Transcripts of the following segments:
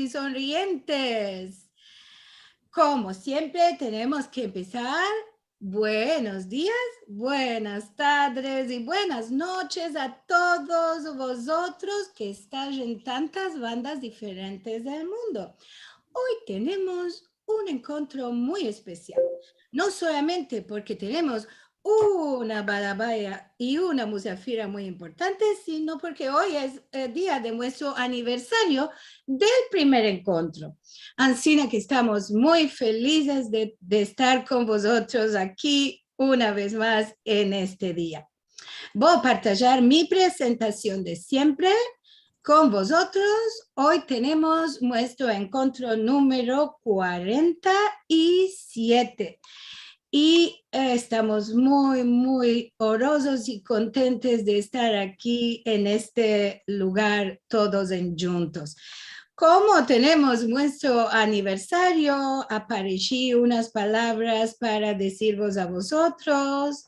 y sonrientes. Como siempre, tenemos que empezar. Buenos días, buenas tardes y buenas noches a todos vosotros que estáis en tantas bandas diferentes del mundo. Hoy tenemos un encuentro muy especial, no solamente porque tenemos una balabaya y una musafira muy importante, sino porque hoy es el día de nuestro aniversario del primer encuentro. Así que estamos muy felices de estar con vosotros aquí una vez más en este día. Voy a partillar mi presentación de siempre con vosotros. Hoy tenemos nuestro encuentro número 47 y estamos muy honrosos y contentos de estar aquí en este lugar todos juntos. Como tenemos nuestro aniversario, aparecí unas palabras para deciros a vosotros.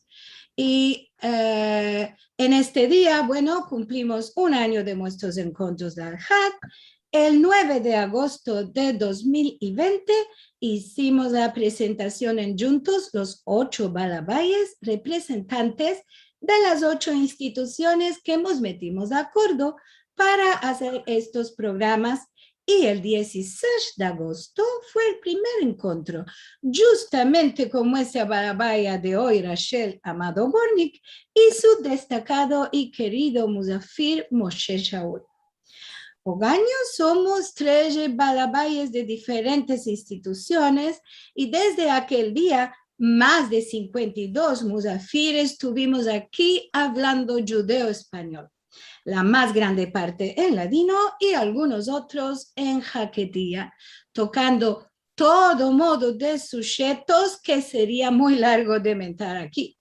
Y en este día, bueno, cumplimos un año de nuestros encuentros de Al-Had. El 9 de agosto de 2020 hicimos la presentación en juntos los 8 balabayes representantes de las 8 instituciones que nos metimos de acuerdo para hacer estos programas. Y el 16 de agosto fue el primer encuentro, justamente con nuestra balabaya de hoy, Rachel Amado Bornik, y su destacado y querido Musafir Moshe Shaul. Hogaño somos 13 balabayes de diferentes instituciones y desde aquel día más de 52 musafires estuvimos aquí hablando judeo-español. La más grande parte en ladino y algunos otros en jaquetía, tocando todo modo de sujetos que sería muy largo de mentar aquí.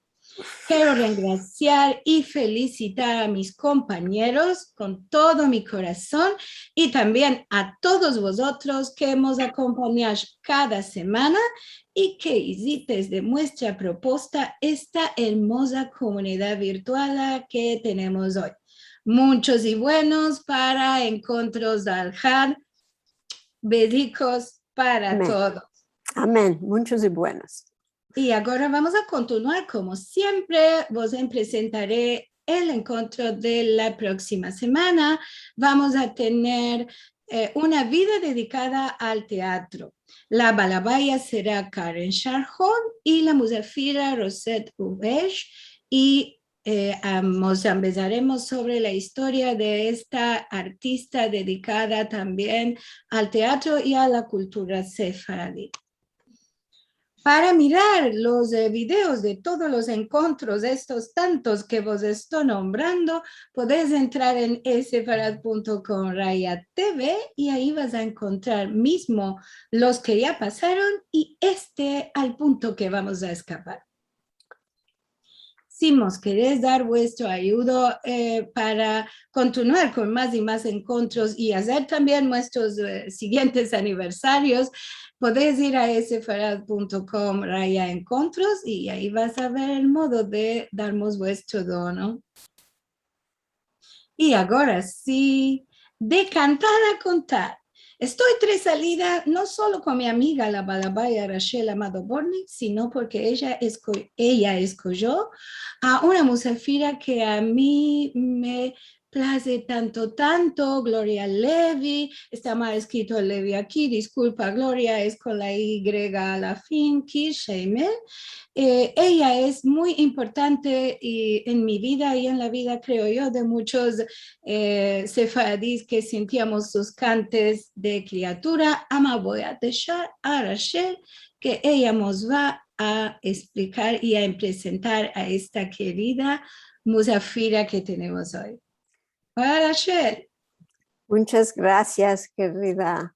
Quiero regraciar y felicitar a mis compañeros con todo mi corazón y también a todos vosotros que hemos acompañado cada semana y que hicisteis de nuestra propuesta esta hermosa comunidad virtual que tenemos hoy. Muchos y buenos para encuentros de Al-Had. Besicos para Amén. todos. Amén. Muchos y buenos. Y ahora vamos a continuar, como siempre, vos presentaré el encuentro de la próxima semana. Vamos a tener una vida dedicada al teatro. La balabaya será Karen Sharhon y la musafira Rosette Ubesh. Y empezaremos sobre la historia de esta artista dedicada también al teatro y a la cultura sefaradí. Para mirar los videos de todos los encuentros, estos tantos que vos estoy nombrando, podés entrar en sefarad.com/TV y ahí vas a encontrar mismo los que ya pasaron y al punto que vamos a escapar. Si nos queréis dar vuestro ayuda para continuar con más y más encuentros y hacer también nuestros siguientes aniversarios, podéis ir a sefarad.com/encuentros y ahí vas a ver el modo de darnos vuestro dono. Y ahora sí, de cantar a contar. Estoy tres salida no solo con mi amiga la balabaya Rachel Amado Bornik, sino porque ella escogió a una musafira que a mí me place tanto, Gloria Levy. Está mal escrito Levy aquí, disculpa Gloria, es con la Y a la fin, Kisheimer. Ella es muy importante en mi vida y en la vida, creo yo, de muchos sefaradís que sentíamos sus cantes de criatura. Voy a dejar a Rachel que ella nos va a explicar y a presentar a esta querida musafira que tenemos hoy. Hola, Rachel. Muchas gracias, querida.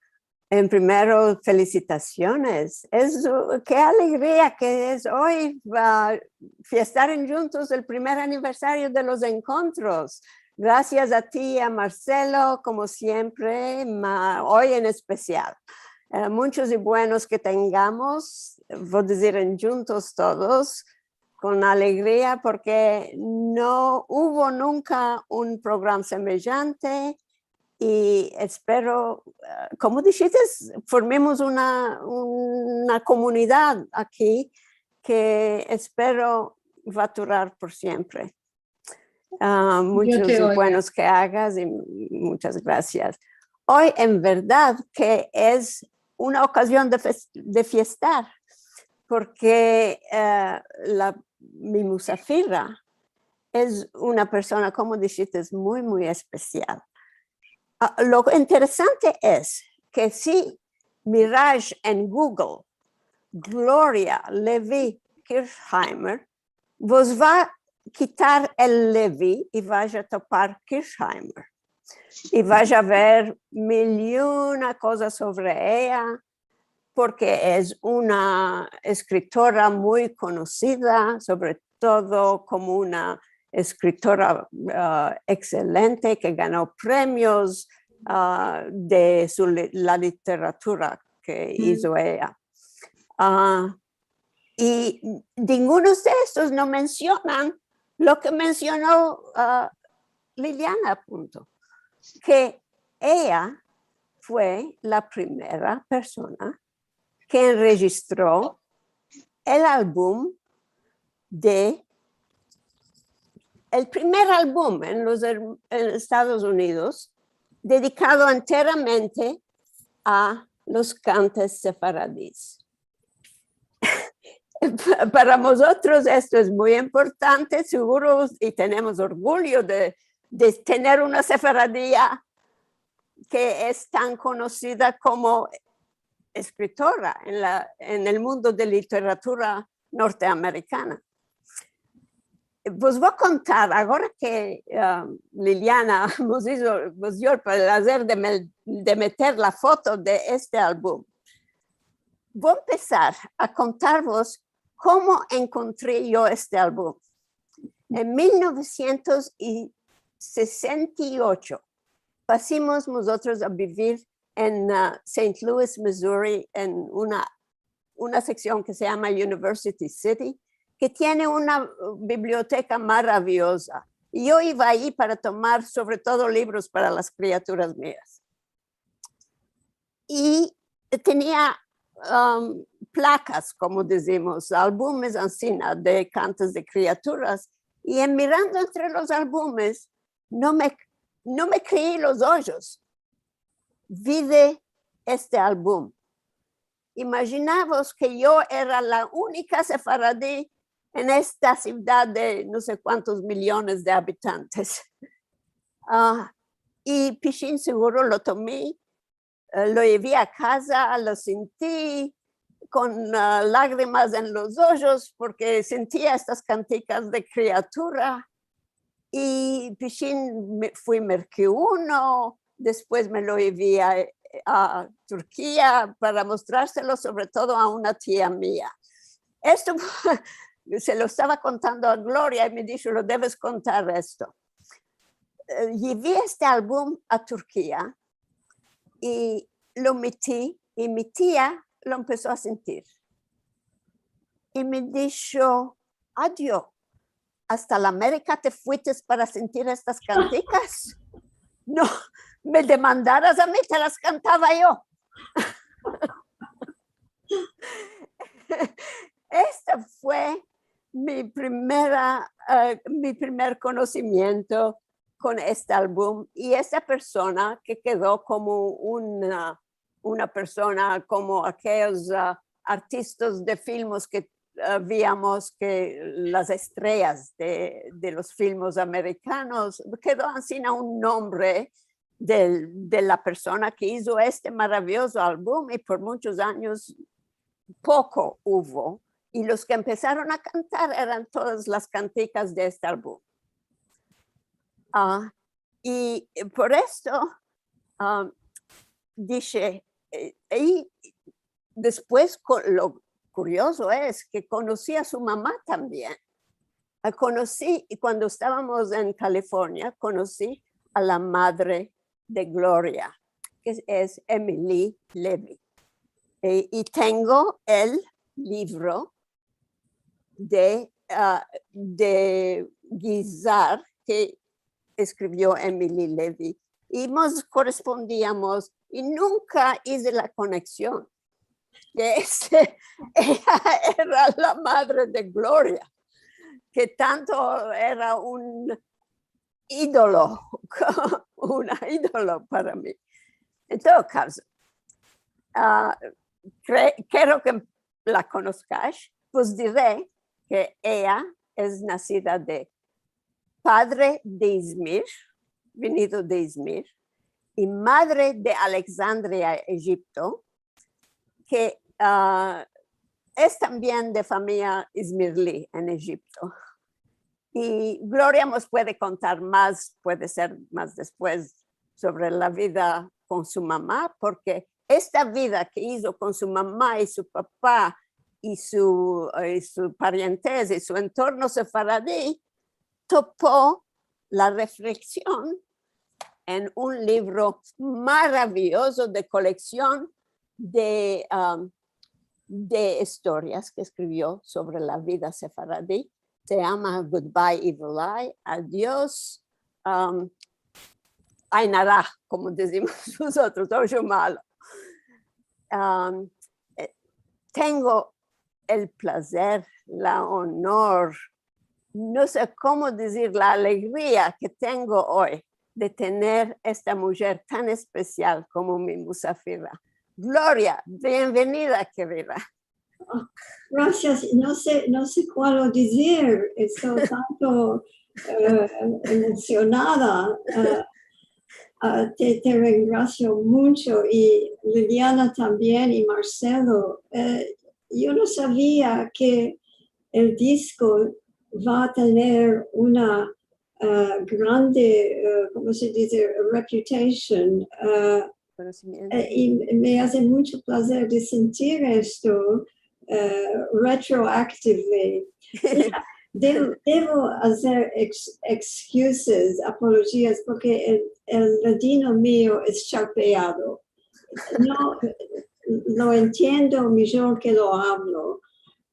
En primero, felicitaciones. Qué alegría que es hoy estar juntos el primer aniversario de los encuentros. Gracias a ti, a Marcelo, como siempre, hoy en especial. Muchos y buenos que tengamos, voy a decir juntos todos, con alegría, porque no hubo nunca un programa semejante. y espero, como dijiste, formemos una comunidad aquí que espero va a durar por siempre. Muchos buenos que hagas y muchas gracias. Hoy en verdad que es una ocasión de fiestar, porque mi musafira es una persona, como dijiste, muy, muy especial. Lo interesante es que si miráis en Google Gloria Levy Kirchheimer, vos va a quitar el Levy y vais a topar Kirchheimer. Y vais a ver mil y una cosas sobre ella, porque es una escritora muy conocida, sobre todo como una escritora excelente que ganó premios de la literatura que hizo ella. Y ninguno de estos no mencionan lo que mencionó Liliana, punto, que ella fue la primera persona que registró el álbum el primer álbum en los Estados Unidos dedicado enteramente a los cantes sefaradíes. Para nosotros esto es muy importante, seguro, y tenemos orgullo de tener una sefaradía que es tan conocida como escritora en el mundo de literatura norteamericana. Pues voy a contar, ahora que Liliana nos dio el placer de meter la foto de este álbum, voy a empezar a contarvos cómo encontré yo este álbum. En 1968 pasamos nosotros a vivir en St. Louis, Missouri, en una sección que se llama University City, que tiene una biblioteca maravillosa. Y yo iba ahí para tomar sobre todo libros para las criaturas mías. Y tenía placas, como decimos, álbumes encima de cantos de criaturas. Y en mirando entre los álbumes, no me creí los ojos. Vi de este álbum. Imaginaos que yo era la única sefaradí en esta ciudad de no sé cuántos millones de habitantes. Y Pichín seguro lo tomé, lo llevé a casa, lo sentí con lágrimas en los ojos porque sentía estas canticas de criatura. Y Pichín fui merqué uno, después me lo llevé a Turquía para mostrárselo sobre todo a una tía mía. Esto se lo estaba contando a Gloria y me dijo, lo debes contar esto. Llevé este álbum a Turquía y lo metí y mi tía lo empezó a sentir. Y me dijo, adiós, ¿hasta la América te fuiste para sentir estas canticas? No, me demandaras a mí, te las cantaba yo. Este fue mi primer conocimiento con este álbum y esta persona que quedó como una persona como aquellos artistas de filmes que veíamos que las estrellas de los filmes americanos, quedó así un nombre de la persona que hizo este maravilloso álbum y por muchos años poco hubo. Y los que empezaron a cantar eran todas las canticas de este álbum. Y por esto dije, y después lo curioso es que conocí a su mamá también. Conocí, cuando estábamos en California, conocí a la madre de Gloria, que es Emily Levy. Y tengo el libro de Guisar que escribió Emily Levy. y nos correspondíamos y nunca hice la conexión. Que ella era la madre de Gloria, que tanto era un ídolo, una ídolo para mí. En todo caso, quiero que la conozcáis, pues diré que ella es nacida de padre de Izmir, venido de Izmir, y madre de Alexandria, Egipto, que es también de familia ismirlí en Egipto. Y Gloria nos puede contar más, puede ser más después, sobre la vida con su mamá, porque esta vida que hizo con su mamá y su papá y su parientesa y su entorno sefaradí, topó la reflexión en un libro maravilloso de colección de historias que escribió sobre la vida sefaradí. Se llama Goodbye Evil Eye, adiós, Ainara, como decimos nosotros, ojo malo. Tengo el placer, la honor, no sé cómo decir, la alegría que tengo hoy de tener esta mujer tan especial como mi musafira. Gloria, bienvenida, querida. Gracias, no sé cuál decir, estoy tanto emocionada. Te agradezco mucho y Liliana también y Marcelo. Yo no sabía que el disco va a tener una grande, ¿cómo se dice? Reputation. Y me hace mucho placer de sentir esto retroactively. Debo hacer excuses, apologías, porque el ladino mío es charpeado. No lo entiendo mejor que lo hablo.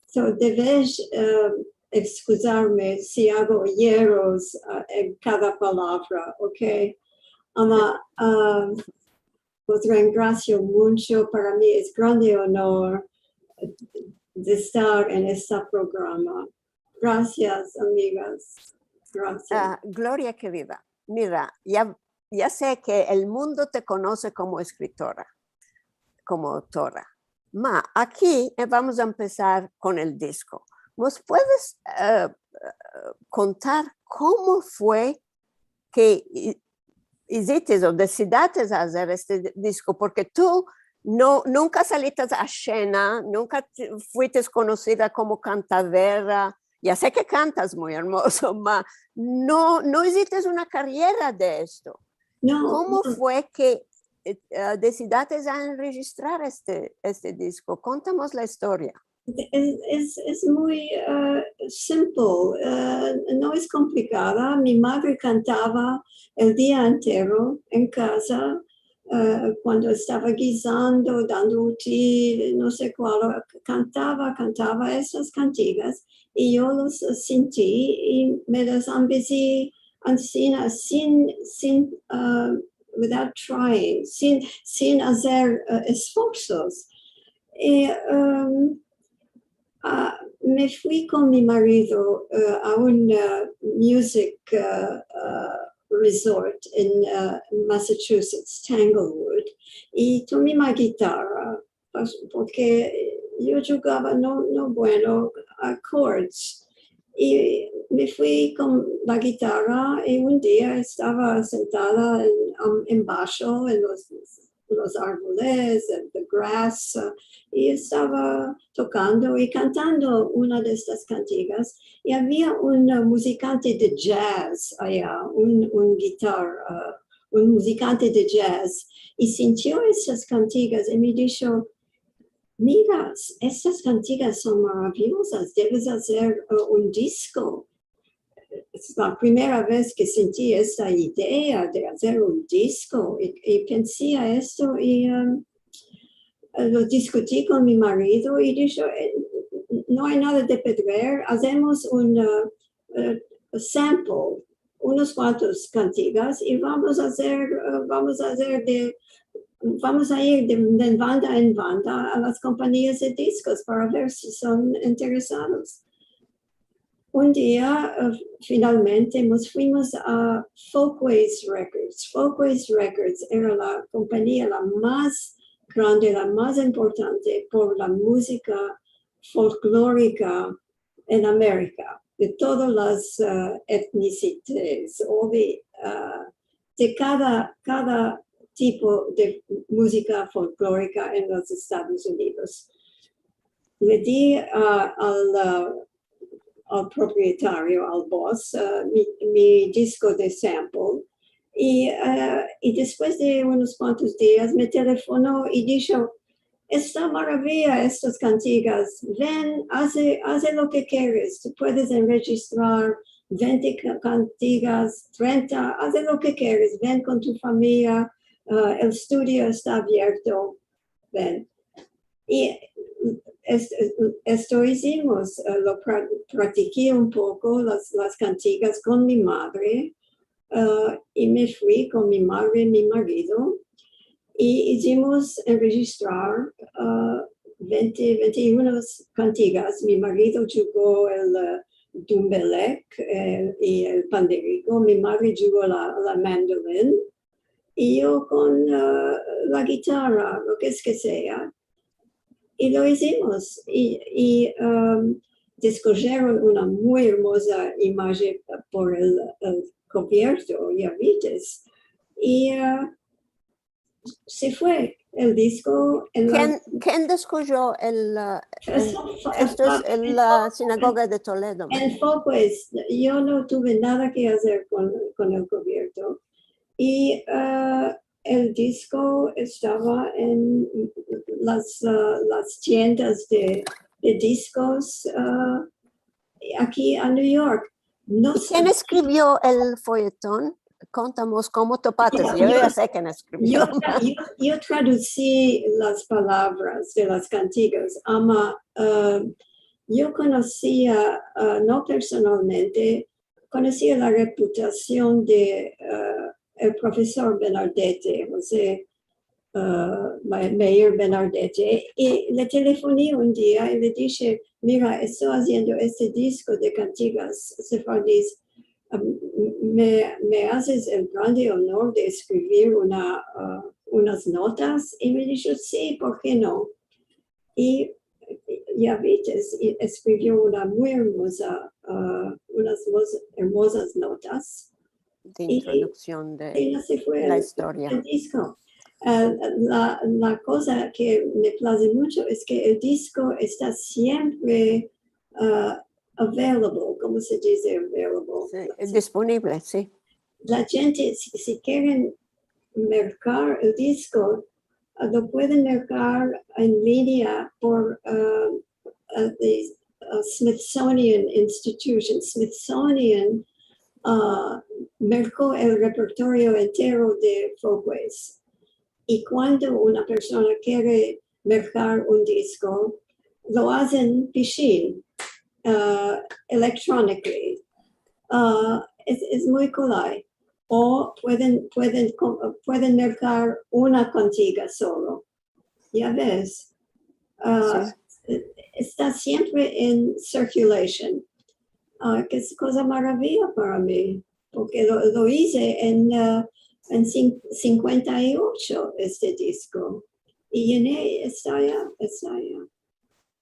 So, debes excusarme si hago hierros en cada palabra, ¿ok? Os gracias mucho. Para mí es grande honor de estar en este programa. Gracias, amigas. Gracias. Gloria, querida, mira, ya sé que el mundo te conoce como escritora, como autora. Aquí vamos a empezar con el disco. ¿Nos puedes contar cómo fue que hiciste o decidiste hacer este disco? Porque tú nunca saliste a escena, nunca fuiste conocida como cantadera. Ya sé que cantas muy hermoso, no hiciste una carrera de esto. No, ¿Cómo fue que decidiste enregistrar este disco? Contamos la historia. Es muy simple, no es complicada. Mi madre cantaba el día entero en casa cuando estaba guisando, dando uti, no sé cuál, cantaba esas cantigas y yo los sentí y me las empecé sin without trying, sin hacer esfuerzos. Y, me fui con mi marido a un music resort en Massachusetts, Tanglewood, y tomé mi guitarra porque yo jugaba no bueno chords. Y me fui con la guitarra y un día estaba sentada en bajo en los árboles, the grass, y estaba tocando y cantando una de estas cantigas. Y había un musicante de jazz allá, un musicante de jazz, y sintió estas cantigas y me dijo, mira, estas cantigas son maravillosas, debes hacer un disco. Es la primera vez que sentí esta idea de hacer un disco y pensé a esto y lo discutí con mi marido y dijo, no hay nada de perder, hacemos un sample unos cuantos cantigas y vamos a ir de banda en banda a las compañías de discos para ver si son interesados. Un día, finalmente, nos fuimos a Folkways Records. Folkways Records era la compañía la más grande, la más importante por la música folclórica en América, de todas las etnicidades, o de cada tipo de música folclórica en los Estados Unidos. Le di al propietario, al boss, mi disco de sample. Y después de unos cuantos días me telefonó y dijo, esta maravilla, estas cantigas, ven, hace lo que quieres, tú puedes enregistrar 20 cantigas, 30, haz lo que quieres, ven con tu familia, el estudio está abierto, ven. Y esto hicimos, lo practiqué un poco, las cantigas con mi madre, y me fui con mi madre y mi marido, y hicimos enregistrar 21 cantigas. Mi marido jugó el dumbelek y el panderico, mi madre jugó la mandolin, y yo con la guitarra, lo que es que sea. Y lo hicimos, y descogieron una muy hermosa imagen por el cubierto, ya vites, y se fue el disco. ¿Quién descubrió esto es en la sinagoga de Toledo? En Folkways, yo no tuve nada que hacer con el cubierto. Y el disco estaba en las tiendas de discos aquí en New York. No sé. ¿Quién escribió el folletón? Contamos cómo topaste. Yo ya sé quién escribió. Yo traducí las palabras de las cantigas. Yo conocía, no personalmente, conocía la reputación de el profesor Bernardete, José Meir Bernardete, y le telefoné un día y le dije, mira, estoy haciendo este disco de cantigas sefardíes, ¿me haces el grande honor de escribir unas notas? Y me dijo, sí, ¿por qué no? Y ya viste, escribió una muy hermosa, unas hermosas notas. De introducción de la historia. El disco. La cosa que me place mucho es que el disco está siempre available, ¿cómo se dice available? Sí, disponible, sí. La gente, si quieren mercar el disco, lo pueden mercar en línea por the Smithsonian Institution. Smithsonian mercó el repertorio entero de Folkways. Y cuando una persona quiere mercar un disco, lo hacen pichín, electronically. Es muy cool. O pueden mercar una cantiga solo. Ya ves. Sí. Está siempre en circulation. Que es cosa maravilla para mí, porque lo hice en 58 este disco. Y está allá.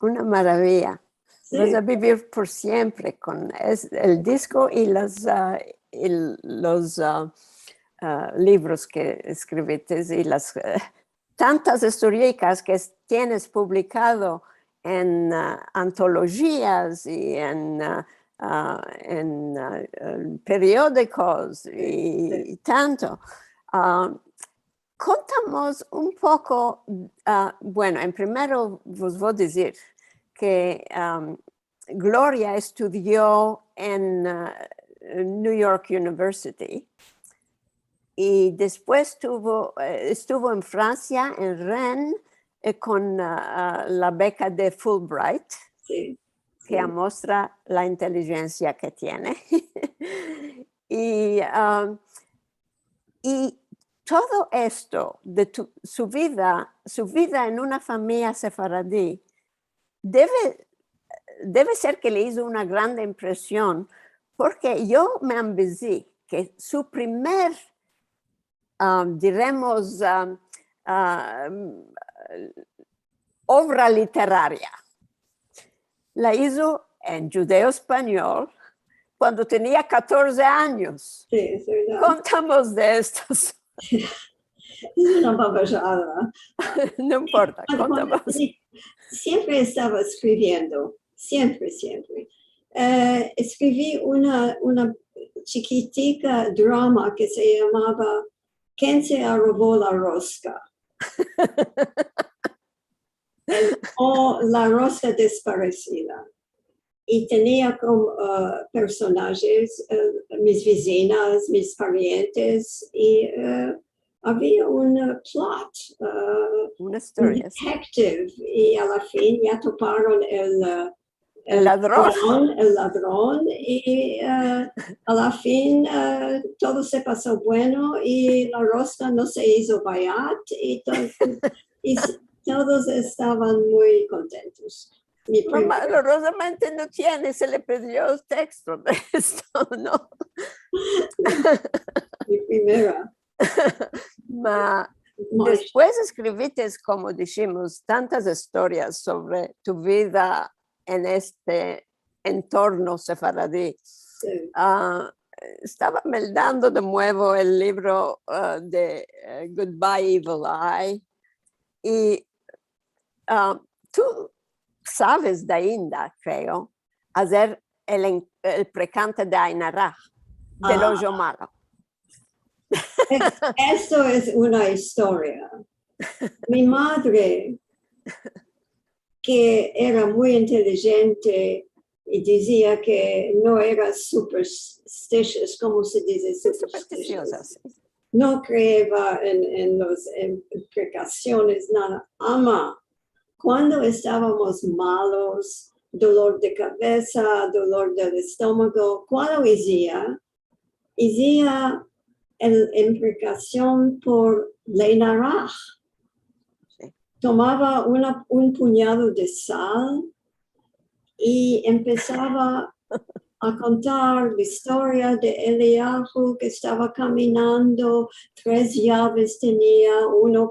Una maravilla. Sí. Vas a vivir por siempre con el disco y los libros que escribiste y las tantas historias que tienes publicado en antologías y en periódicos y tanto. Contamos un poco, bueno, en primero vos voy a decir que Gloria estudió en New York University y después estuvo en Francia, en Rennes, con la beca de Fulbright, sí, que muestra la inteligencia que tiene. Y todo esto de su vida en una familia sefaradí debe ser que le hizo una gran impresión, porque yo me envié que su primer, diremos, obra literaria la hizo en judeo español cuando tenía 14 años. Sí, es verdad. Contamos de estos. Es una babosada. No importa, Cuando contamos. siempre estaba escribiendo, siempre. Escribí una chiquitica drama que se llamaba ¿Quién se robó la rosca? O la rosca desparecida. Y tenía como personajes, mis vecinas, mis parientes, y había un plot, Una un historia. detective, y a la fin ya toparon el ladrón, y a la fin todo se pasó bueno, y la rosca no se hizo bayat, y todos estaban muy contentos. Mamá, dolorosamente no tiene, se le pidió el texto de esto, ¿no? Mi primera. Después escribiste, como dijimos, tantas historias sobre tu vida en este entorno sefaradí. Sí. Estaba meldando de nuevo el libro de Goodbye Evil Eye, y tú sabes de ainda, creo, hacer el precante de Ainaraj, del hoyo malo. Esto es una historia. Mi madre, que era muy inteligente y decía que no era superstitious, ¿cómo se dice? Supersticiosas. No creía en las implicaciones, nada. Ama, cuando estábamos malos, dolor de cabeza, dolor del estómago, ¿cuándo hacía? Hacía la implicación por Leinaraj. Sí. Tomaba un puñado de sal y empezaba a contar la historia de Eliyahu, que estaba caminando, 3 llaves tenía, una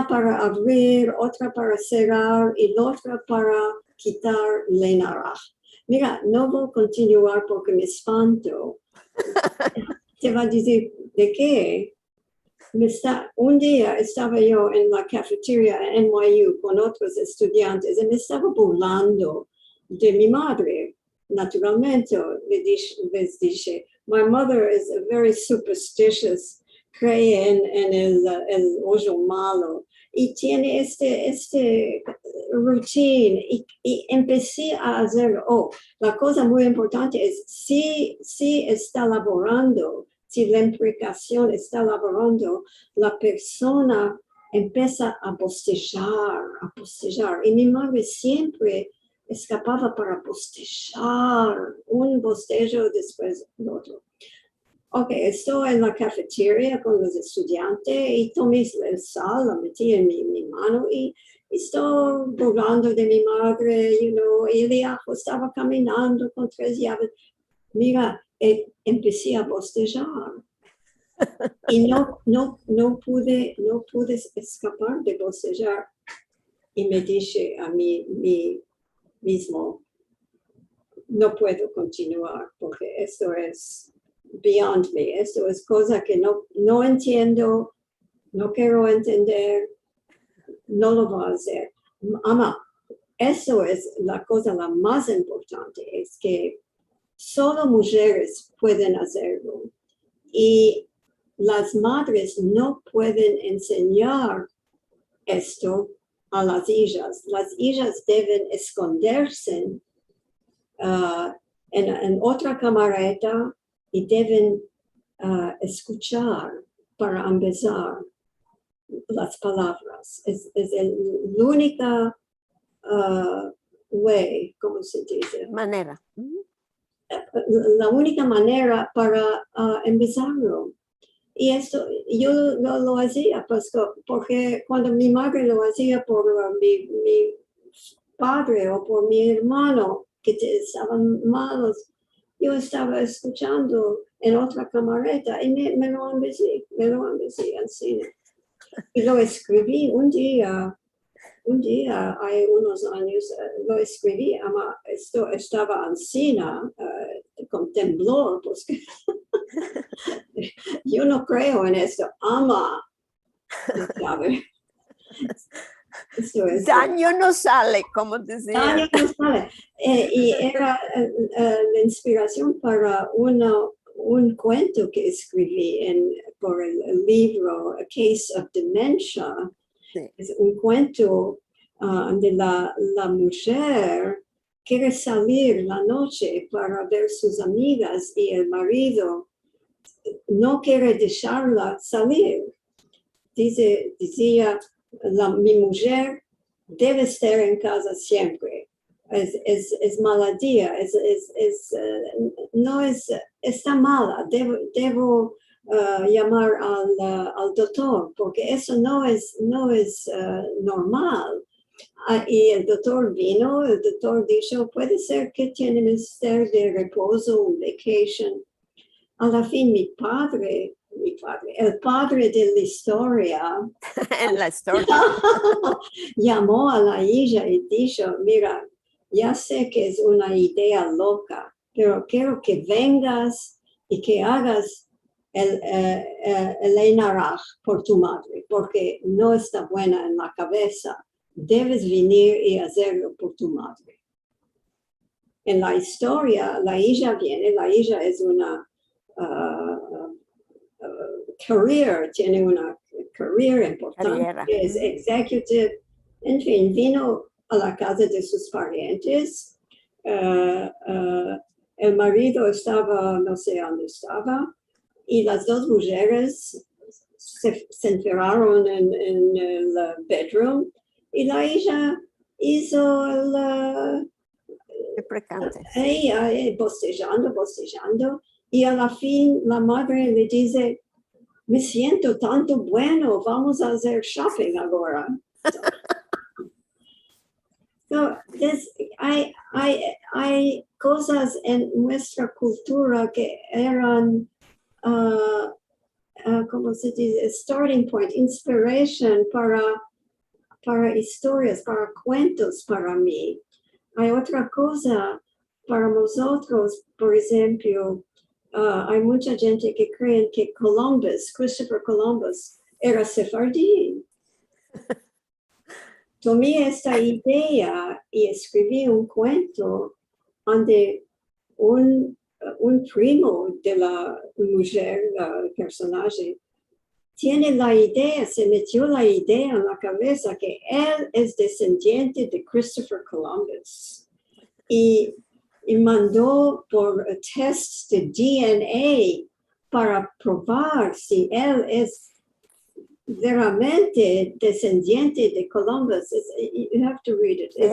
para abrir, otra para cerrar y la otra para quitar Leinaraj. Mira, no voy a continuar porque me espanto. Te va a decir, ¿de qué? Un día estaba yo en la cafetería en NYU con otros estudiantes y me estaba burlando de mi madre. Naturalmente, les dije, my mother is very superstitious, cree en el hoyo malo y tiene este routine y empecé a hacer, la cosa muy importante es si está laborando, si la implicación está laborando, la persona empieza a bostezar. Y mi madre siempre escapaba para bostezar, un bostezo después del otro. Ok, estoy en la cafetería con los estudiantes y tomé el sal, la metí en mi mano y estoy burlando de mi madre, y Eliyahu estaba caminando con 3 llaves. Mira, empecé a bostezar y no pude escapar de bostezar y me dije a mí mismo, no puedo continuar porque esto es beyond me, esto es cosa que no entiendo, no quiero entender, no lo voy a hacer. Ama, eso es la cosa la más importante, es que solo mujeres pueden hacerlo y las madres no pueden enseñar esto a las hijas. Las hijas deben esconderse en otra camareta y deben escuchar para empezar las palabras. Es el única way, ¿cómo se dice? Manera. la única manera para empezarlo. Y esto yo lo hacía, pues, porque cuando mi madre lo hacía por mi padre o por mi hermano que estaban malos, yo estaba escuchando en otra camareta y me lo envicí al cine. Y lo escribí un día, hay unos años, lo escribí, esto estaba Ancina, con temblor, pues yo no creo en esto, ¿sabe? Esto es, Daño no sale, como decía. daño no sale. Y era la inspiración para un cuento que escribí por el libro A Case of Dementia. Sí. Es un cuento de la mujer quiere salir la noche para ver sus amigas y el marido no quiere dejarla salir. Decía, mi mujer debe estar en casa siempre. Es maladía, no es, está mala, debo llamar al doctor, porque eso no es normal. Y el doctor vino, el doctor dijo, puede ser que tiene necesidad de reposo, un vacation. A la fin, el padre de la historia, En la historia. llamó a la hija y dijo, mira, ya sé que es una idea loca, pero quiero que vengas y que hagas el Einarach por tu madre, porque no está buena en la cabeza. Debes venir y hacerlo por tu madre. En la historia, la hija viene, la hija es una career, tiene una career importante, es executive, en fin, vino a la casa de sus parientes, el marido estaba, no sé dónde estaba, y las dos mujeres se encerraron en el bedroom, y la hija hizo bostejando, y a la fin la madre le dice, me siento tanto bueno, vamos a hacer shopping ahora. So, hay cosas en nuestra cultura que eran, ¿cómo se dice? Starting point, inspiration para historias, para cuentos para mí. Hay otra cosa para nosotros, por ejemplo, hay mucha gente que cree que Christopher Columbus, era sefardí. Tomé esta idea y escribí un cuento donde un primo de la mujer, el personaje, tiene la idea, se metió la idea en la cabeza que él es descendiente de Christopher Columbus. Y mandó por tests de DNA para probar si él es veramente descendiente de Columbus. You have to read it. Se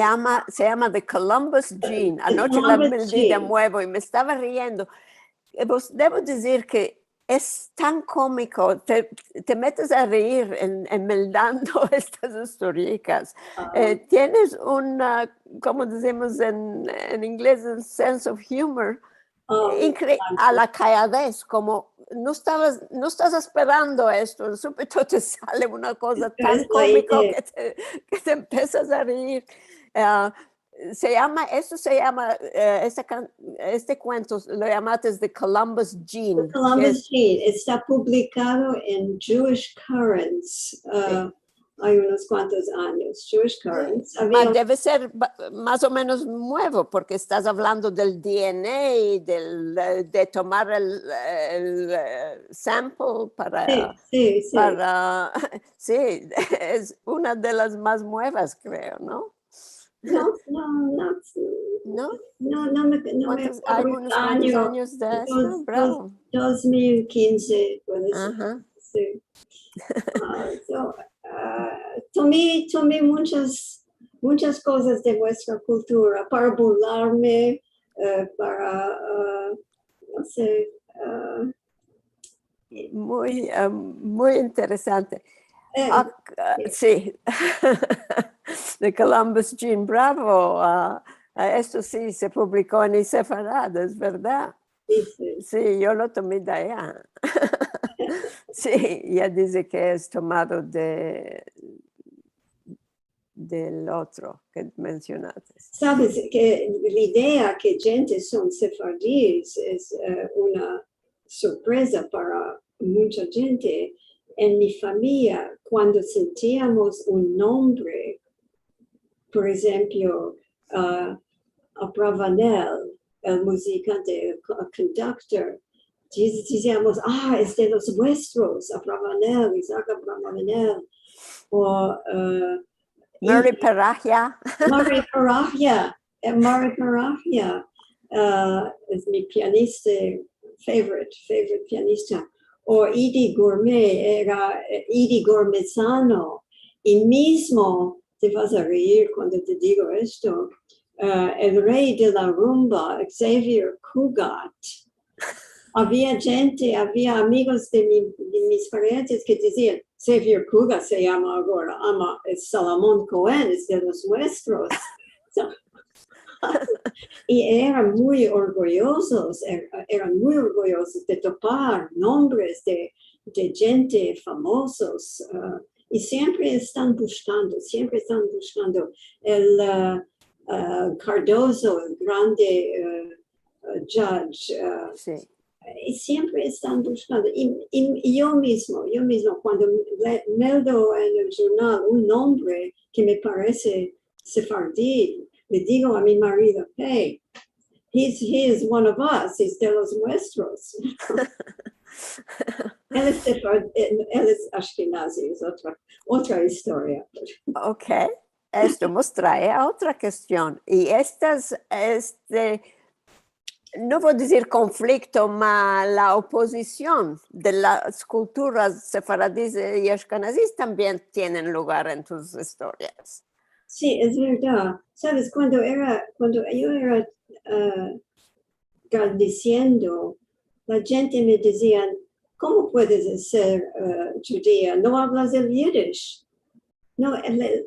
llama The Columbus Gene. Anoche la vendí de nuevo y me estaba riendo. Debo decir que es tan cómico, te metes a reír enmeldando estas historias. Tienes como decimos en inglés, un sense of humor a la calladez, como no estás esperando esto, de súbito te sale una cosa tan cómica que te empiezas a reír. Este cuento lo llamaste The Columbus Gene. The Columbus Gene está publicado en Jewish Currents. Hay unos cuantos años, Jewish Currents. Debe ser más o menos nuevo, porque estás hablando del DNA, de tomar el sample para... Sí. Sí, es una de las más nuevas, creo, ¿no? No me hay unos años de esto, bravo. 2015, puede ser. Sí. Tomé muchas cosas de vuestra cultura para burlarme, para, no sé, muy interesante. Sí, de Columbus Jean Bravo. Esto sí se publicó en Sefarad, es verdad. Sí, yo lo tomé de allá. Sí, ya dice que es tomado del otro que mencionaste. Sabes que la idea que gente son sefardíes es una sorpresa para mucha gente. En mi familia, cuando sentíamos un nombre, por ejemplo, Abravanel, el musicante, el conductor, decíamos, es de los vuestros, Abravanel, Isaac Abravanel, o Murray Parahia. Murray Parahia es mi pianista, favorite pianista. O Edie Gourmet, era Edie Gourmetzano. Y mismo, te vas a reír cuando te digo esto, el rey de la rumba, Xavier Cugat. Había amigos de mis parientes que decían, Xavier Cugat se llama ahora, es Salomón Cohen, es de los nuestros. Y eran muy orgullosos de topar nombres de gente famosos. Y siempre están buscando el Cardozo, el grande judge. Sí. Y siempre están buscando. Y yo mismo, cuando meldo en el jornal un nombre que me parece sefardí, le digo a mi marido, hey, he is one of us, he's de los nuestros. Él es Ashkenazi, es otra historia. Ok, esto nos trae a otra cuestión. Y no voy a decir conflicto, pero la oposición de las culturas sefaradíes y ashkenazíes también tienen lugar en tus historias. Sí, es verdad. Sabes, cuando yo era diciendo, la gente me decía, ¿cómo puedes ser judía? No hablas el Yiddish. No,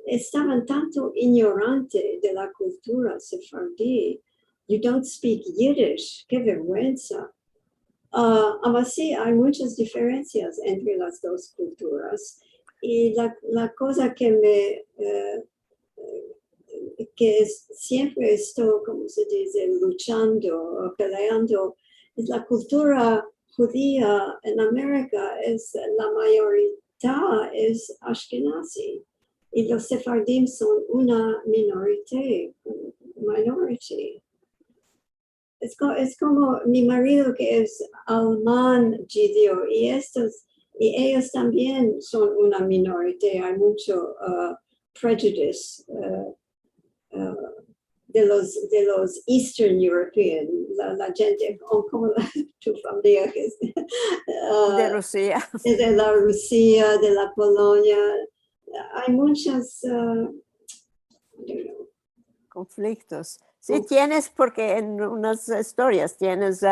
estaban tanto ignorantes de la cultura sefardí. You don't speak Yiddish. Qué vergüenza. Aún así, hay muchas diferencias entre las dos culturas. Y la cosa que siempre estoy, como se dice, luchando, peleando, es la cultura judía en América, la mayoría es Ashkenazi. Y los sefardim son una minority. Es como mi marido que es alemán judío y ellos también son una minoría. Hay mucho prejudice de los Eastern European, la gente como tu familia que es De Rusia. de la Rusia, de la Polonia. Hay muchos conflictos. Sí, tienes, porque en unas historias tienes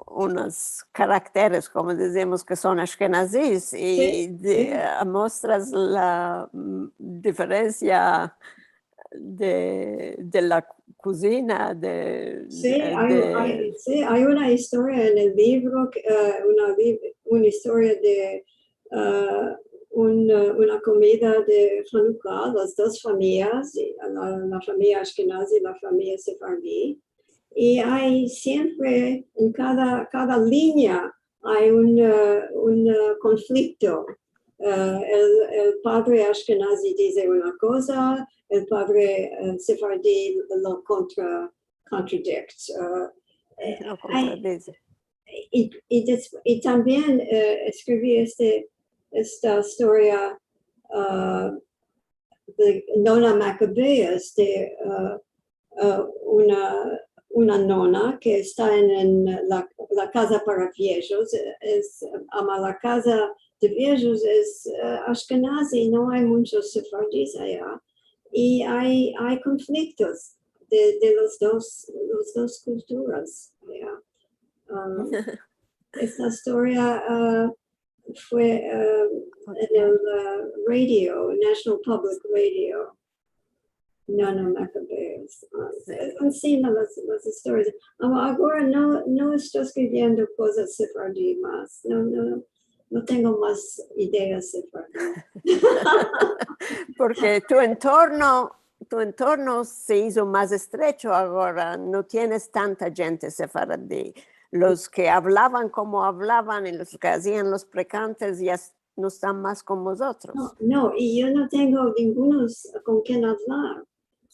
unos caracteres, como decimos, que son ashkenazíes, y muestras la diferencia de la cocina. Hay una historia en el libro, una historia de una comida de Hanukkah, las dos familias, la familia Ashkenazi y la familia Sefardí. Y hay siempre, en cada línea, hay un conflicto. El padre Ashkenazi dice una cosa, el padre Sefardí lo contradicts. Y también escribí esta historia de Nona Maccabeus, de una nona que está en la casa para viejos, ama la casa de viejos, es Ashkenazi, no hay muchos sefardíes allá, y hay conflictos. de las dos culturas. Yeah. Esta historia fue en el radio, National Public Radio. No Macabeos. Encima las historias. Ahora no estoy escribiendo cosas sefardí más. No tengo más ideas sefardí. Porque tu entorno se hizo más estrecho ahora. No tienes tanta gente sefaradí. Los que hablaban como hablaban y los que hacían los precantes ya no están más con vosotros. No, y yo no tengo ninguno con quien hablar.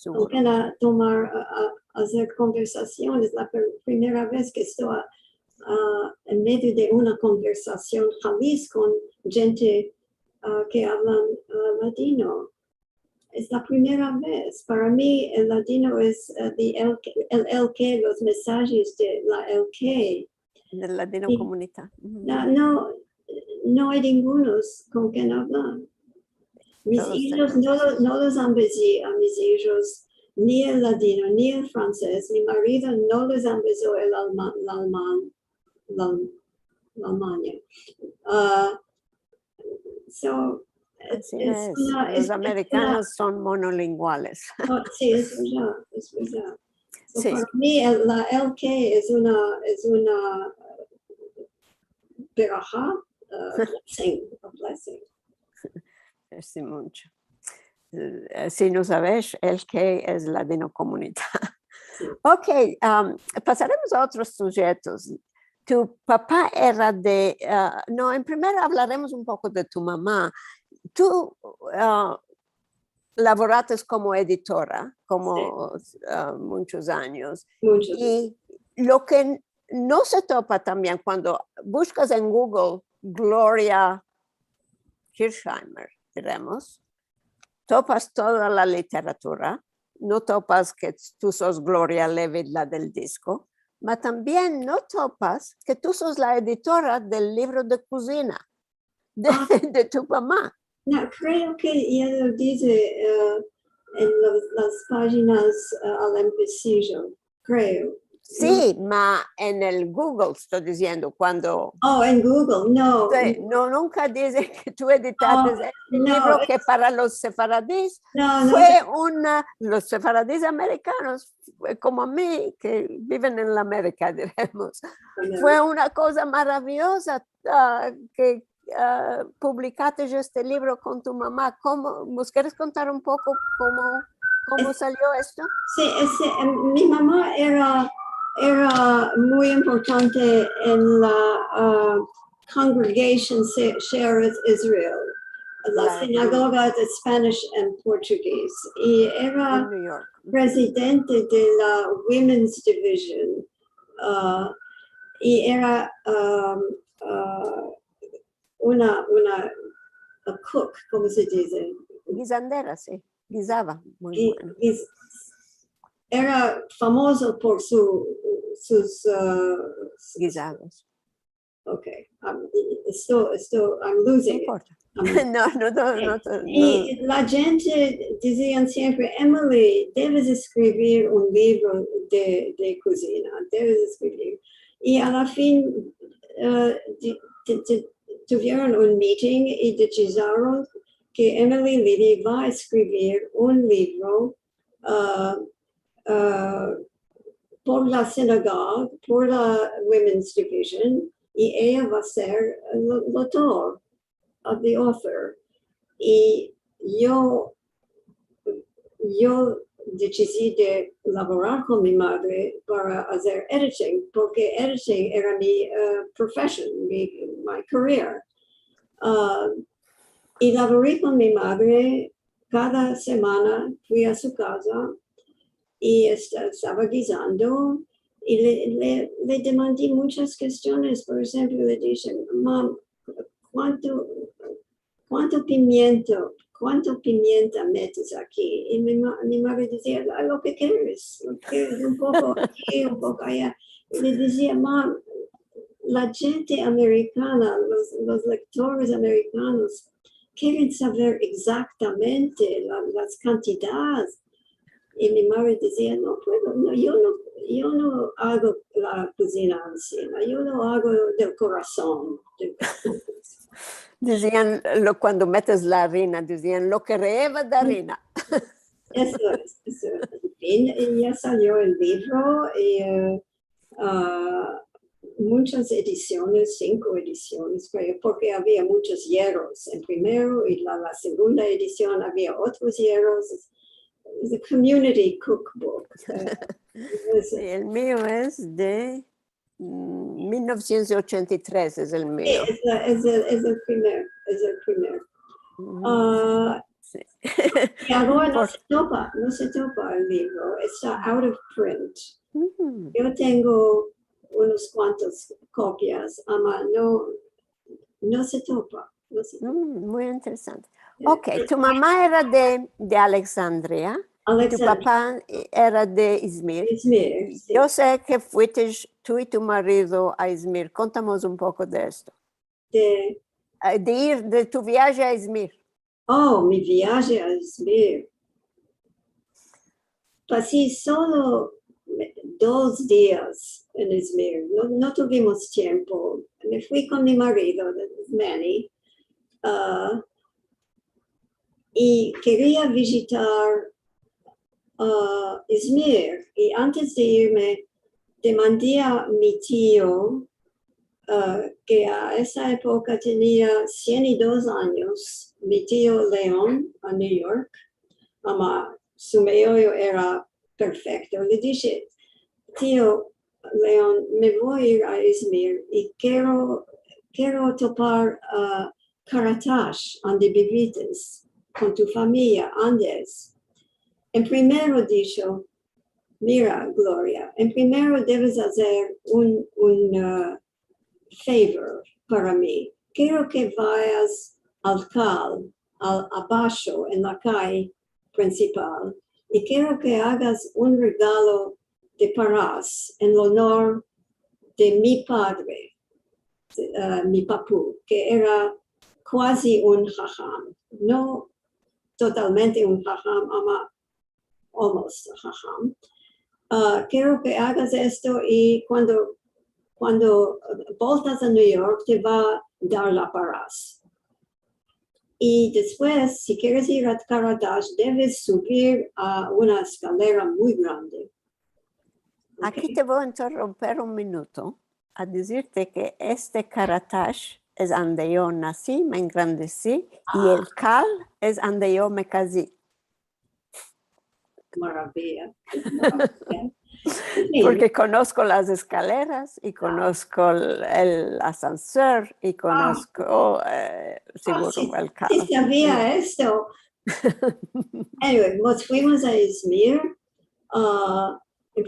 Con quien hacer conversaciones. La primera vez que estoy en medio de una conversación feliz con gente que hablan latino. Es la primera vez. Para mí, el latino es el LK, los mensajes de la LK. Del latino comunidad. No hay ningunos con quien hablar. Mis hijos no los han besado a mis hijos, ni el latino, ni el francés. Mi marido no les han besado el Alemania. Los americanos son monolinguales. Sí, es verdad. Sí. Para mí, la LK es una verajá, a blessing. Sí, mucho. Si no sabes, el que es latino comunidad. Sí. Ok, pasaremos a otros sujetos. Tu papá era de... en primero hablaremos un poco de tu mamá. Tú laboraste como editora, como muchos años. Y lo que no se topa también cuando buscas en Google Gloria Kirchheimer, diremos, topas toda la literatura, no topas que tú sos Gloria Levitt, la del disco, pero también no topas que tú sos la editora del libro de cocina de tu mamá. No, creo que ya lo dice en las páginas al empecillo, creo. Sí, ma en el Google estoy diciendo cuando... en Google, no. No, nunca dice que tú editaste el libro que para los sefaradíes los sefaradíes americanos, como a mí, que viven en la América, diremos, fue una cosa maravillosa que publicaste este libro con tu mamá. ¿Vos quieres contar un poco cómo salió esto? Sí, mi mamá era muy importante en la Congregation Shearith Israel, la sinagoga de Spanish and Portuguese, y era presidente de la Women's Division, y era una cook, ¿cómo se dice? Guisandera, sí, guisaba, muy bueno. Era famoso por sus guisados. Okay, I'm losing it. No. Y la gente decían siempre, Emily, debes escribir un libro de cocina, debes escribir. Y a la fin tuvieron un meeting y decidieron que Emily Liddy va a escribir un libro por la sinagoga, por la Women's Division, y ella va a ser el autor, the author. Y yo decidí de laborar con mi madre para hacer editing, porque editing era mi profession, my career. Y laboré con mi madre cada semana, fui a su casa y estaba guisando y le demandé muchas cuestiones. Por ejemplo, le dije, Mam, ¿cuánta pimienta metes aquí? Y mi madre decía, lo que quieres, un poco aquí, un poco allá. Y le decía, Mam, la gente americana, los lectores americanos quieren saber exactamente las cantidades. Y mi madre decía, no puedo, no, yo no hago la cocina encima, yo lo hago del corazón. Decían, cuando metes la harina, decían, lo que reva de harina. Eso es, eso es. En fin, y ya salió el libro y muchas ediciones, 5 ediciones, creo, porque había muchos hierros en primero y la segunda edición había otros hierros. Es a community cookbook. Sí, el mío es de 1983, es el mío. Es el primer, es el primer. Sí. Y ahora no se topa el libro, está out of print. Yo tengo unos cuantos copias, ama no se topa. No se topa. Muy interesante. Ok, tu mamá era de Alexandria, y tu papá era de Izmir. Izmir, sí. Yo sé que fuiste tú y tu marido a Izmir. Contamos un poco de esto. De tu viaje a Izmir. Oh, mi viaje a Izmir. Pasé solo 2 días en Izmir. No tuvimos tiempo. Me fui con mi marido, Manny, y quería visitar Izmir. Y antes de irme, demandé a mi tío, que a esa época tenía 102 años, mi tío León, a New York. Su meollo era perfecto. Le dije, tío León, me voy a ir a Izmir y quiero topar Karatash, donde vivites, con tu familia, Andes. En primero dicho, mira, Gloria, en primero debes hacer un favor para mí. Quiero que vayas al Cal, abajo en la calle principal, y quiero que hagas un regalo de Parás en honor de mi padre, mi papú, que era casi un jajam, no totalmente un jajam, almost a jajam. Quiero que hagas esto y cuando voltas a New York te va a dar la Parás. Y después, si quieres ir a Karatash, debes subir a una escalera muy grande. Aquí Okay. te voy a interrumpir un minuto a decirte que este Karatash es donde yo nací, me engrandecí, y el Cal es donde yo me casé. Maravilla. Porque conozco las escaleras y conozco el ascensor y conozco seguro el Cal. Sí, sabía esto. Anyway, nos fuimos a Izmir.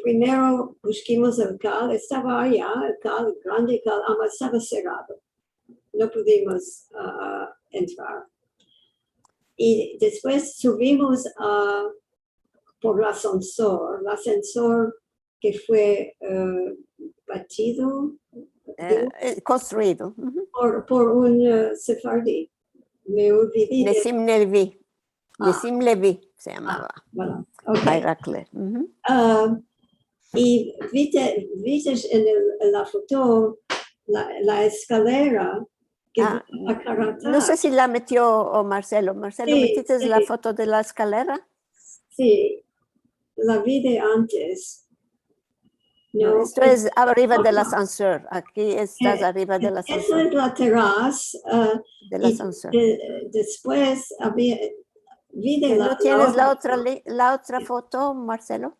Primero buscamos el Cal, estaba allá, el Cal, el grande Cal, estaba cerrado. No pudimos entrar. Y después subimos por el ascensor que fue construido. por un sefardí. Me olvidé. Nessim Levi. Nessim Levi se llamaba. Voilà. Okay. Y viste en la foto la escalera que va a Karatash. No sé si la metió Marcelo. Marcelo, Sí, ¿metiste sí. la foto de la escalera? Sí, la vi de antes. No, esto es arriba del ascensor. Aquí estás arriba del ascensor. Eso es la terraza. Del ascensor. Después vi de ¿No tienes la otra foto, Marcelo?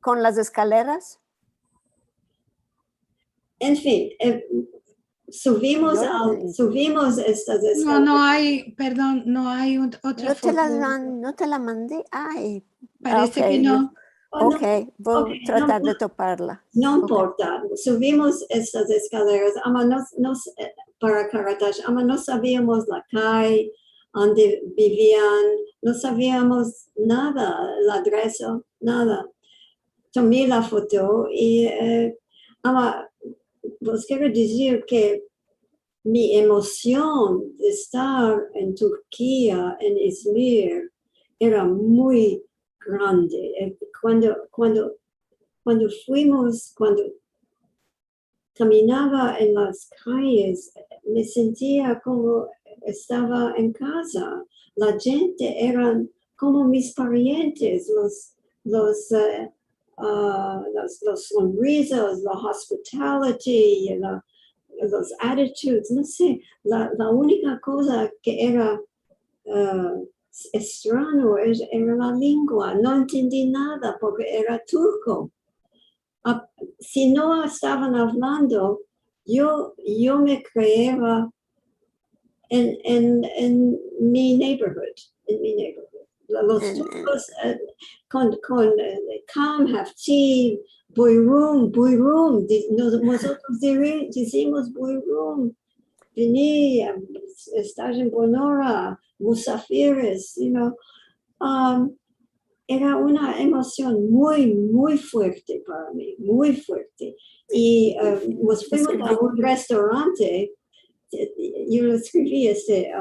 ¿Con las escaleras? En fin, subimos estas escaleras. No hay, perdón, no hay otra foto. No te la mandé. Ay, parece que no. Ok, voy a tratar de toparla. No importa, subimos estas escaleras, para Karatash, no sabíamos la calle, donde vivían, no sabíamos nada, el adreso, nada. Tomé la foto y pues quiero decir que mi emoción de estar en Turquía, en Izmir, era muy grande. Cuando caminaba en las calles, me sentía como estaba en casa. La gente eran como mis parientes, los sonrisas, la hospitality, los attitudes, no sé, la única cosa que era extraño era la lengua, no entendí nada porque era turco. Si no estaban hablando, yo me creía en mi neighborhood, Los turcos con come, have tea, buyurun, nosotros decimos buyurun, vení, estar en Bonora, musafires, era una emoción muy fuerte para mí, muy fuerte. Y nos fuimos a un restaurante, yo escribí este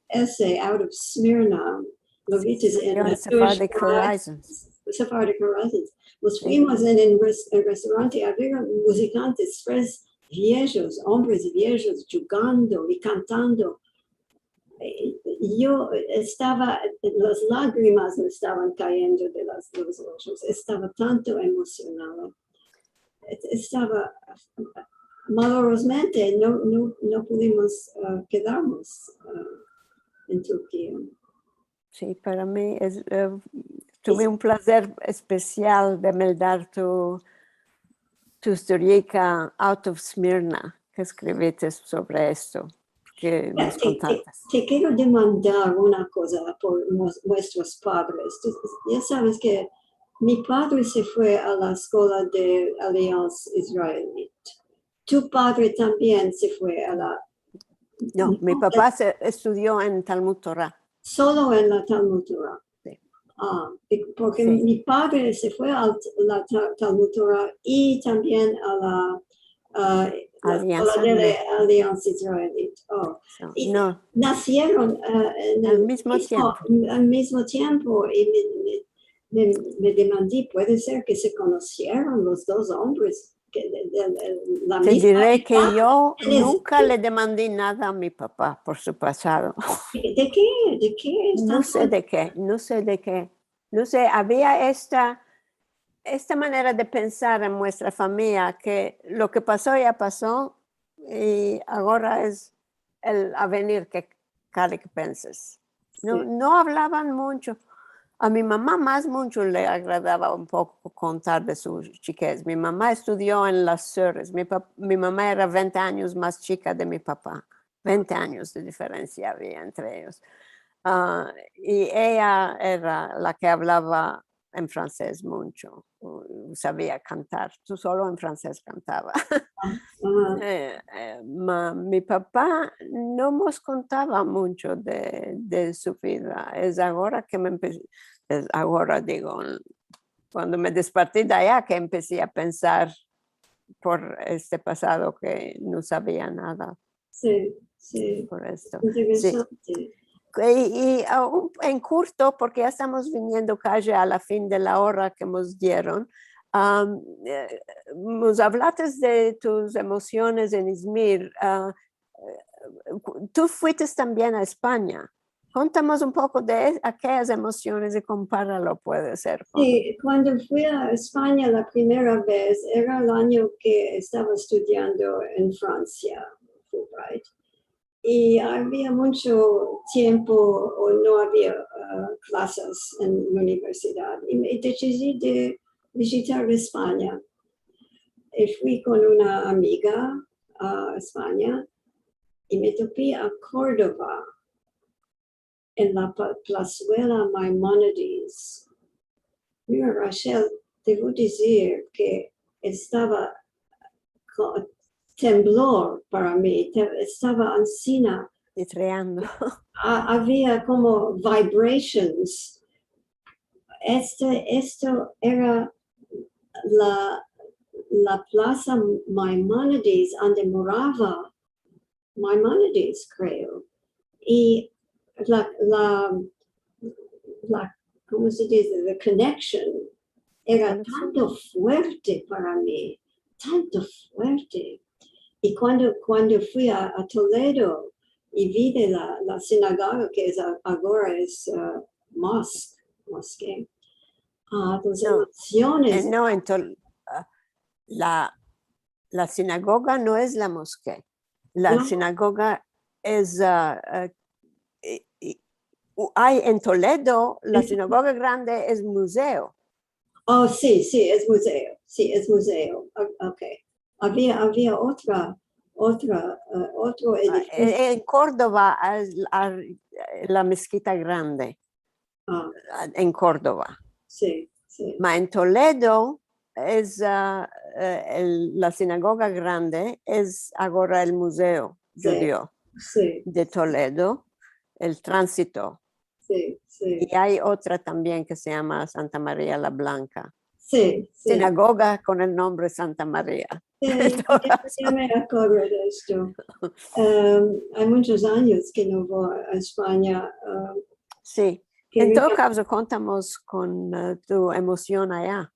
essay Out of Smyrna, lo viste en Sephardic Horizons. Sephardic Horizons. Nos fuimos en el restaurante, había musicantes, tres viejos, hombres viejos, jugando y cantando. Yo estaba, las lágrimas me estaban cayendo de los ojos, estaba tanto emocionado. Estaba, malorosamente, no pudimos quedarnos en Turquía. Sí, para mí tuve un placer especial de me dar tu historieta Out of Smyrna, que escribiste sobre esto, que nos contaste. Te quiero demandar una cosa por nuestros padres. Ya sabes que mi padre se fue a la escuela de Alianza Israelita. Tu padre también se fue a la... No, mi papá estudió en Talmud Torah. Solo en la Talmud Torah. Sí. Porque sí. mi padre se fue a la Talmud Torah y también a la Alianza Israelita. Y no. nacieron al mismo tiempo. Y me demandé, puede ser que se conocieron los dos hombres. Te diré que yo nunca le demandé nada a mi papá por su pasado. ¿De qué? No sé de qué. No sé, había esta manera de pensar en nuestra familia que lo que pasó ya pasó y ahora es el avenir que cada que penses. No hablaban mucho. A mi mamá mucho le agradaba un poco contar de sus chiquez. Mi mamá estudió en las Sures. Mi mamá era 20 años más chica de mi papá. 20 años de diferencia había entre ellos. Y ella era la que hablaba en francés mucho. Sabía cantar. Tú solo en francés cantaba. Mi papá no nos contaba mucho de su vida. Es ahora que cuando me desperté de allá que empecé a pensar por este pasado que no sabía nada. Sí. Por esto. Interesante. Sí. Y en corto, porque ya estamos viniendo casi a la fin de la hora que nos dieron, nos hablaste de tus emociones en Izmir. Tú fuiste también a España. Contamos un poco de aquellas emociones y compáralo, puede ser. Sí, cuando fui a España la primera vez, era el año que estaba estudiando en Francia, Fulbright. Y había mucho tiempo o no había clases en la universidad. Y me decidí de visitar España. Y fui con una amiga a España y me topé a Córdoba, en la plazuela Maimónides. Mira, Rachel, debo decir que estaba temblor para mí, estaba ansina. Había como vibrations. Esto era la plaza Maimónides, donde moraba Maimónides, creo. Y la ¿cómo se dice? The connection era Conexión. tanto fuerte para mí, tanto fuerte. Y cuando fui a Toledo y vi de la sinagoga, que ahora es mosque, las No, emociones, No, la sinagoga no es la mosquea. La No. sinagoga es, hay en Toledo, la sinagoga grande es museo. oh, sí, es museo, ok. Había otro edificio. En Córdoba es la mezquita grande, Ah, en Córdoba. sí. Ma en Toledo es la sinagoga grande, es ahora el museo judío Sí, de Toledo, el tránsito. sí. Y hay otra también que se llama Santa María la Blanca. Sí. Sinagoga con el nombre Santa María. Sí, ya me acuerdo de esto. Hay muchos años que no voy a España. Sí. En Quería, todo caso, contamos con tu emoción allá.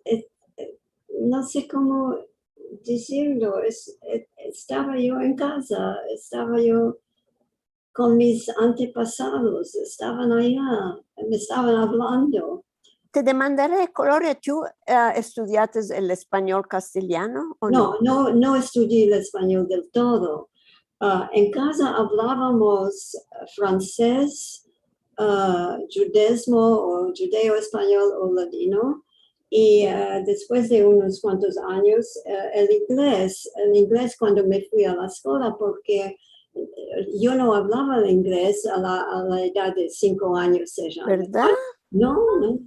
eh, no sé cómo decirlo. Estaba yo en casa, estaba yo con mis antepasados, estaban allá, me estaban hablando. Te demandaré, Gloria, ¿tú estudiaste el español castellano o no? No estudié el español del todo. En casa hablábamos francés, judesmo o judeo-español o ladino. Y después de unos cuantos años, el inglés cuando me fui a la escuela, porque yo no hablaba el inglés a la edad de 5 años, 6 años. ¿Verdad? No,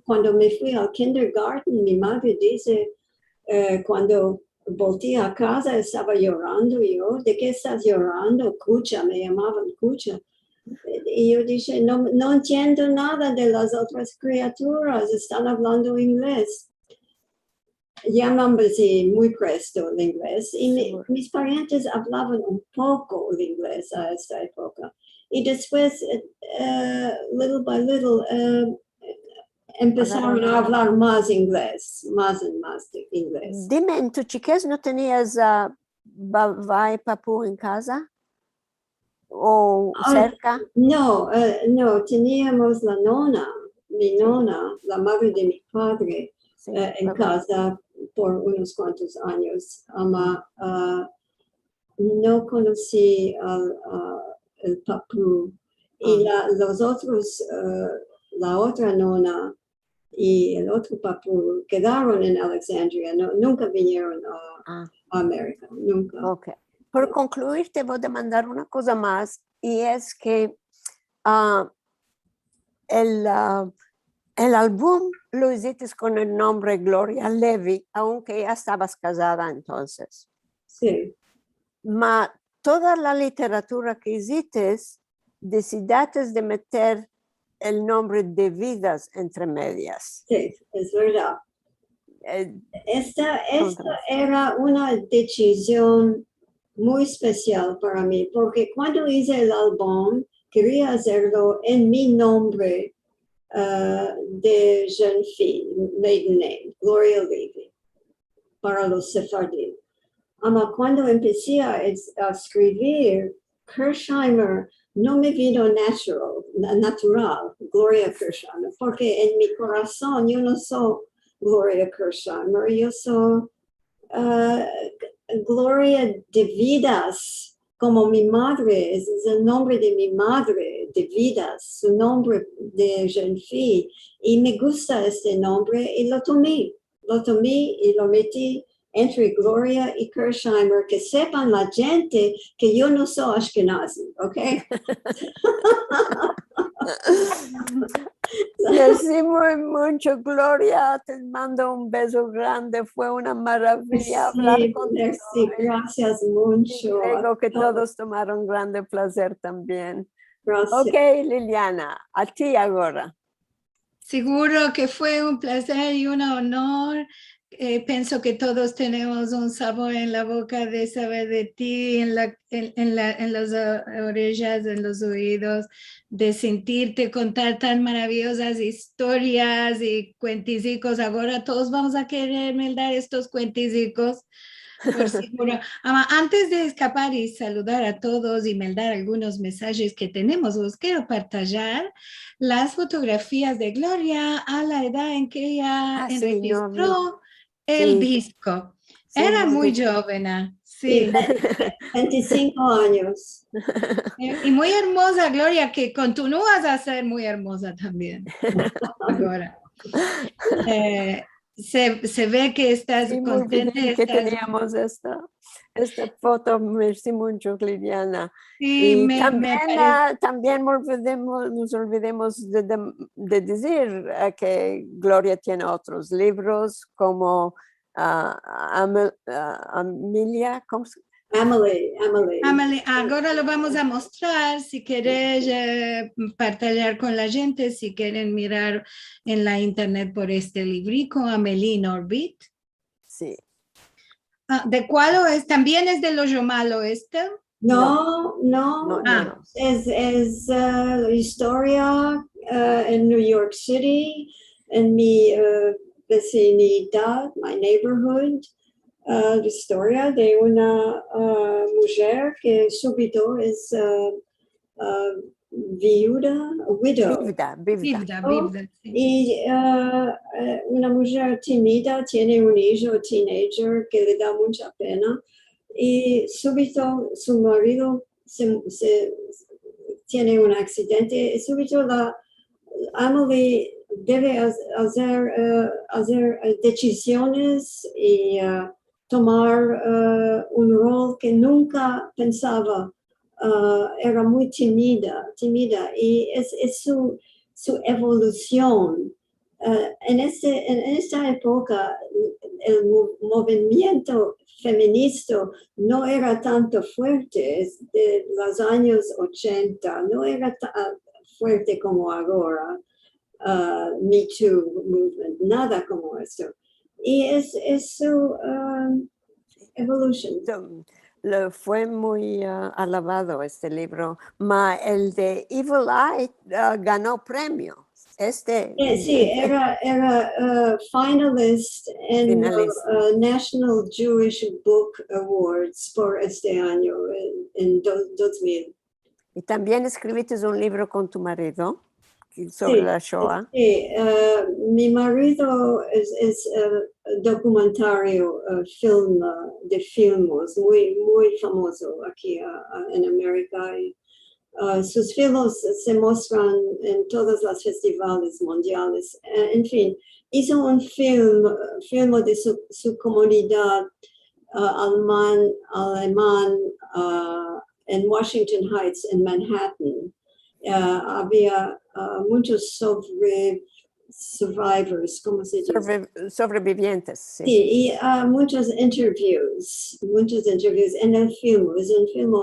cuando me fui al kindergarten, mi madre dice, cuando volteé a casa estaba llorando yo, ¿de qué estás llorando? Cucha, me llamaban Cucha. Y yo dije, no entiendo nada de las otras criaturas, están hablando inglés. Ya me empecé muy presto el inglés y mis parientes hablaban un poco el inglés a esta época. Y después, little by little, empezaron a hablar más inglés, más y más de inglés. Dime, ¿en tu chiquez no tenías babá y papú en casa? ¿O cerca? No, teníamos mi nona, la madre de mi padre, Sí, en casa por unos cuantos años. No conocí el papú. Y los otros, la otra nona y el otro papú quedaron en Alexandria, nunca vinieron a América, nunca. Ok. Por concluir, te voy a demandar una cosa más, y es que el álbum lo hiciste con el nombre Gloria Levy, aunque ya estabas casada entonces. Sí. Ma toda la literatura que hiciste, decidiste de meter el nombre de Vidas entre medias. Sí, es verdad. Eh, Esta era una decisión muy especial para mí, porque cuando hice el álbum, quería hacerlo en mi nombre de jeune fille, maiden name, Gloria Levy, para los sefardí. Cuando empecé a escribir, Kirchheimer no me vino natural, Gloria Kirchheimer, porque en mi corazón yo no soy Gloria Kirchheimer, yo soy Gloria de Vidas, como mi madre, es el nombre de mi madre, de Vidas, su nombre de jeune fille, y me gusta este nombre y lo tomé y lo metí entre Gloria y Kirchheimer, que sepan la gente que yo no soy Ashkenazi, ¿ok? Merci mucho, Gloria. Te mando un beso grande. Fue una maravilla hablar contigo. Sí, gracias mucho. Creo que todos tomaron grande placer también. Gracias. Ok, Liliana, a ti ahora. Seguro que fue un placer y un honor pienso que todos tenemos un sabor en la boca de saber de ti, en las orejas, en los oídos, de sentirte contar tan maravillosas historias y cuenticicos. Ahora todos vamos a querer dar estos cuenticicos. Por seguro. Antes de escapar y saludar a todos y mandar algunos mensajes que tenemos, os quiero partillar las fotografías de Gloria a la edad en que ella Sí, enregistró el sí, disco. sí, Era muy bien. joven, Sí, sí. 25 años. Y muy hermosa, Gloria, que continúas a ser muy hermosa también. Ahora. Se ve que estás Sí, muy contenta. bien que Estás, teníamos esta foto, merci mucho, Liliana. sí, Y me también, parece. también nos olvidemos de decir que Gloria tiene otros libros como Amelia, ¿cómo se Emily. Ahora lo vamos a mostrar si querés partillar con la gente, si quieren mirar en la internet por este librico, Amélie Norbit. Sí. ¿De cuál es? ¿También es del Hoyo Malo este? No, no. No. Es la historia en New York City, en mi vecinidad, my neighborhood. La historia de una mujer que súbito es viuda, widow. Viuda. Sí. Y una mujer tímida tiene un hijo teenager que le da mucha pena y súbito su marido tiene un accidente y súbito Emily debe hacer decisiones y tomar un rol que nunca pensaba. Era muy tímida y es su evolución. En esta época, el movimiento feminista no era tanto fuerte, de los años 80, no era tan fuerte como ahora. Me Too movement, nada como esto. Y es su evolución. Fue muy alabado este libro, el de Evil Eye ganó premio. Sí, era finalist en National Jewish Book Awards por este año, en 2000. Y también escribiste un libro con tu marido sobre la Shoah. Sí, mi marido es documentario, film, de filmos, muy famoso aquí en América. Sus films se muestran en todos los festivales mundiales. En fin, hizo un film de su comunidad alemán en Washington Heights, en Manhattan. Había muchos survivors, ¿cómo se dice? Sobrevivientes. Sí, y muchos interviews en el film. Es un film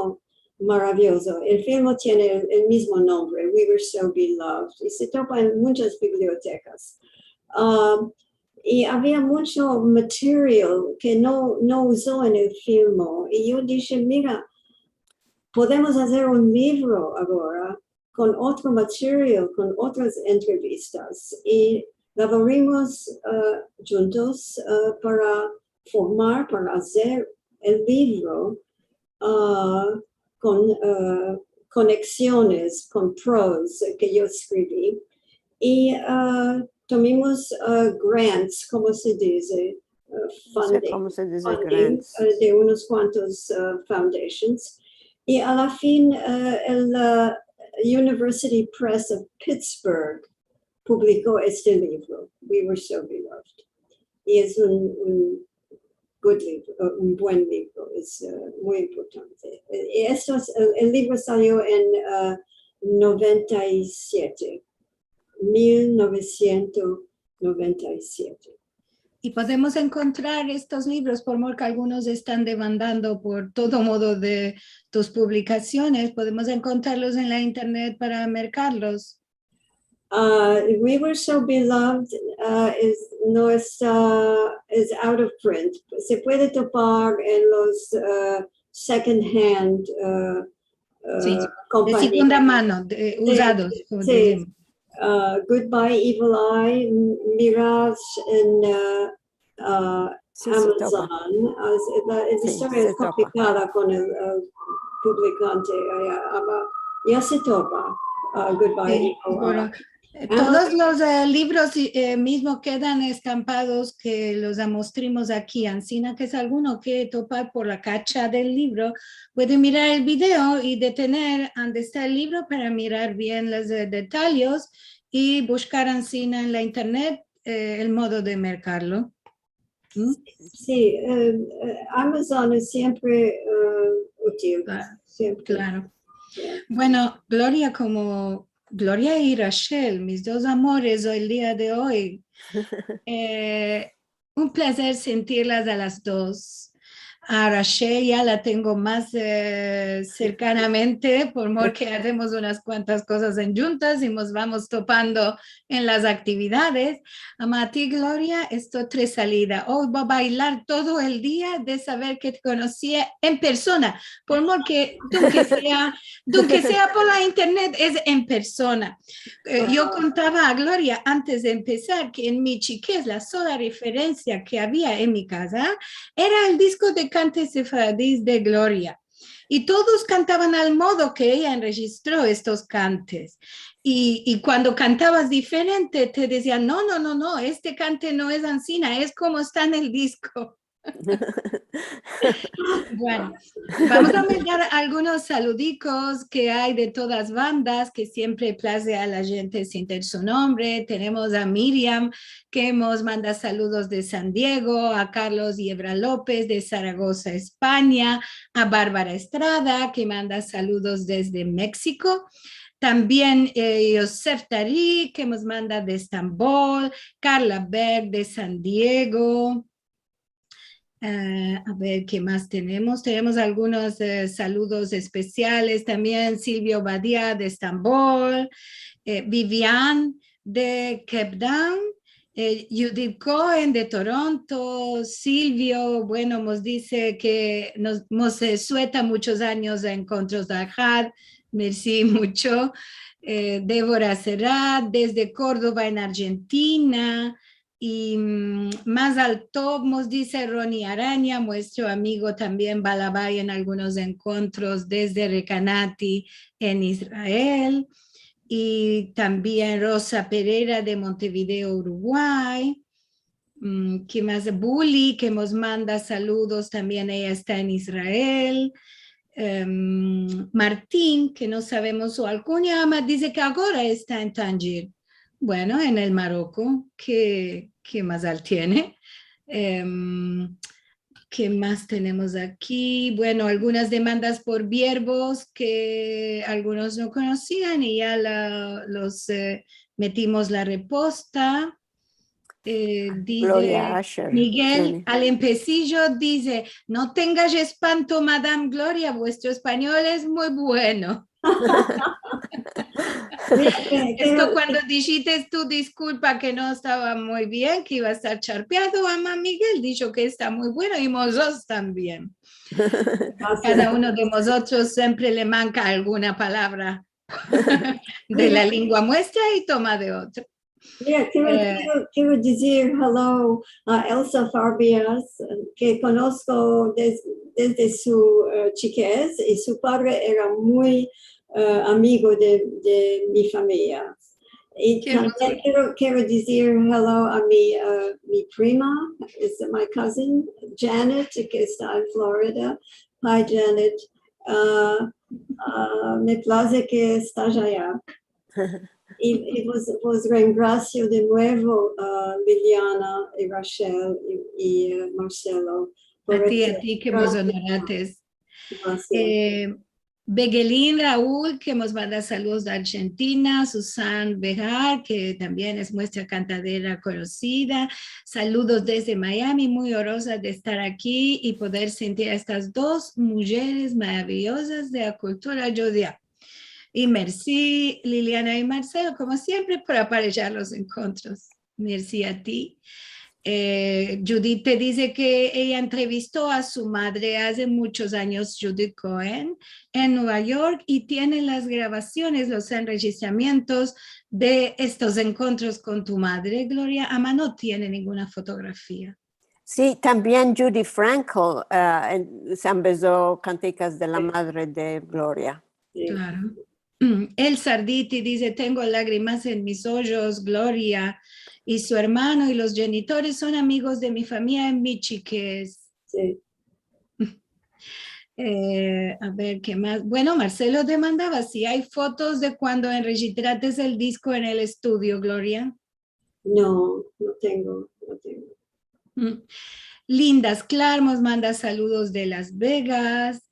maravilloso. El film tiene el mismo nombre, We Were So Beloved, y se topa en muchas bibliotecas. Y había mucho material que no usó en el film. Y yo dije, mira, podemos hacer un libro ahora con otro material, con otras entrevistas. Y laboramos juntos para formar, para hacer el libro con conexiones, con pros que yo escribí. Y tomamos grants, como se dice, funding, grants. de unos cuantos foundations. Y a la fin, el University Press of Pittsburgh publicó este libro, We Were So Beloved. Y es un good libro, un buen libro, es muy importante. El libro salió en 1997. Y podemos encontrar estos libros, por more que algunos están demandando por todo modo de tus publicaciones, podemos encontrarlos en la internet para mercarlos. We Were So Beloved no está, is out of print. Se puede topar en los second-hand Sí, de compañías. segunda mano, usados, como Sí. decimos. Goodbye Evil Eye, Mirage en Sí, se topa. Amazon. La Sí, historia se es topa. complicada con el publicante, ya se topa. Goodbye Sí, Evil bueno, Eye. todos los libros mismo quedan estampados que los amostramos aquí. Ancina que es alguno que topar por la cacha del libro, puede mirar el video y detener donde está el libro para mirar bien los detalles y buscar Ancina en la internet el modo de mercarlo. ¿Mm? Sí, Amazon es siempre útil. Claro. Siempre. Claro. Yeah. Bueno, Gloria y Rachel, mis dos amores hoy el día de hoy. Un placer sentirlas a las dos. A Rachel ya la tengo más cercanamente, por more que hacemos unas cuantas cosas en juntas y nos vamos topando en las actividades. A ti, Gloria, esto tres salida. Hoy voy a bailar todo el día de saber que te conocía en persona, por more que, aunque sea por la internet, es en persona. Yo contaba a Gloria antes de empezar que en mi chiquez la sola referencia que había en mi casa era el disco de cantes sefaradís de Gloria. Y todos cantaban al modo que ella enregistró estos cantes. Y cuando cantabas diferente, te decían, no, este cante no es Ancina, es como está en el disco. Bueno, vamos a mandar algunos saludicos que hay de todas bandas, que siempre place a la gente sentir su nombre. Tenemos a Miriam, que nos manda saludos de San Diego, a Carlos Yebra López de Zaragoza, España, a Bárbara Estrada, que manda saludos desde México. También Yosef Tariq, que nos manda de Estambul, Carla Berg de San Diego. A ver, ¿qué más tenemos? Tenemos algunos saludos especiales también. Silvio Badía de Estambul, Vivian de Cape Town, Judith Cohen de Toronto, Silvio, bueno, nos dice que nos suelta muchos años de encuentros de Ajad, merci mucho. Débora Serrat desde Córdoba en Argentina. Y más al top nos dice Ronnie Araña, nuestro amigo también Balabay en algunos encuentros desde Recanati en Israel. Y también Rosa Pereira de Montevideo, Uruguay. ¿Qué más? Bully, que nos manda saludos, también ella está en Israel. Martín, que no sabemos su alcunia, dice que ahora está en Tánger. Bueno, en el Marocco, ¿qué más tiene? ¿Qué más tenemos aquí? Bueno, algunas demandas por viervos que algunos no conocían y ya los metimos la reposta. Gloria Dice Asher Miguel tiene. Alempecillo, dice, no tengas espanto, Madame Gloria, vuestro español es muy bueno. Esto cuando dijiste tu disculpa que no estaba muy bien, que iba a estar charpeado, mamá Miguel dijo que está muy bueno y nosotros también. Cada uno de nosotros siempre le manca alguna palabra de la lengua nuestra y toma de otro. Yeah, quiero decir hello a Elsa Farbias, que conozco desde su chiquez y su padre era muy amigo de mi familia. Y también quiero decir hello a mi prima, is my cousin, Janet, que está en Florida. Hi, Janet. Me place que estás allá. Y vos regracio de nuevo a Liliana y Rachel y Marcelo. A ti que nos honorates. Beguelín Raúl, que nos manda saludos de Argentina, Susan Bejar, que también es nuestra cantadera conocida, saludos desde Miami, muy honrosa de estar aquí y poder sentir a estas dos mujeres maravillosas de la cultura judía. Y merci, Liliana y Marcelo, como siempre, por aparejar los encuentros. Merci a ti. Judith te dice que ella entrevistó a su madre hace muchos años, Judith Cohen, en Nueva York y tiene las grabaciones, los enregistramientos de estos encuentros con tu madre. Gloria, Ama no tiene ninguna fotografía. Sí, también Judy Frankel se empezó Canticas de la Madre de Gloria. Sí. Claro. El Sarditi dice, tengo lágrimas en mis ojos, Gloria, y su hermano y los genitores son amigos de mi familia en Michiques. Sí. A ver, ¿qué más? Bueno, Marcelo te mandaba, si hay fotos de cuando enregistraste el disco en el estudio, Gloria. No tengo. Lindas Clarmos manda saludos de Las Vegas.